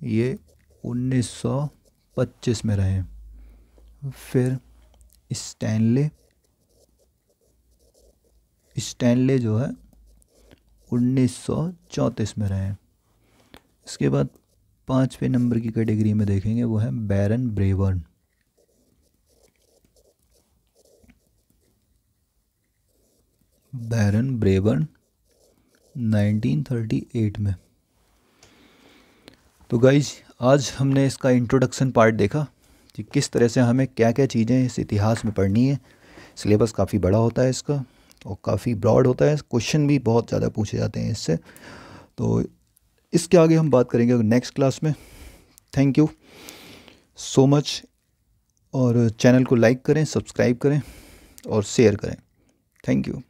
ये 1925 में रहे। फिर स्टैनले जो है 1934 में रहे। इसके बाद 5वें नंबर की कैटेगरी में देखेंगे, वो है बैरन ब्रेवर्न 1938 में। तो गाइज आज हमने इसका इंट्रोडक्शन पार्ट देखा कि किस तरह से हमें क्या क्या चीज़ें इस इतिहास में पढ़नी है। सिलेबस काफ़ी बड़ा होता है इसका और काफ़ी ब्रॉड होता है। क्वेश्चन भी बहुत ज़्यादा पूछे जाते हैं इससे। तो इसके आगे हम बात करेंगे नेक्स्ट क्लास में। Thank you so much. और चैनल को लाइक करें, सब्सक्राइब करें और शेयर करें। Thank you.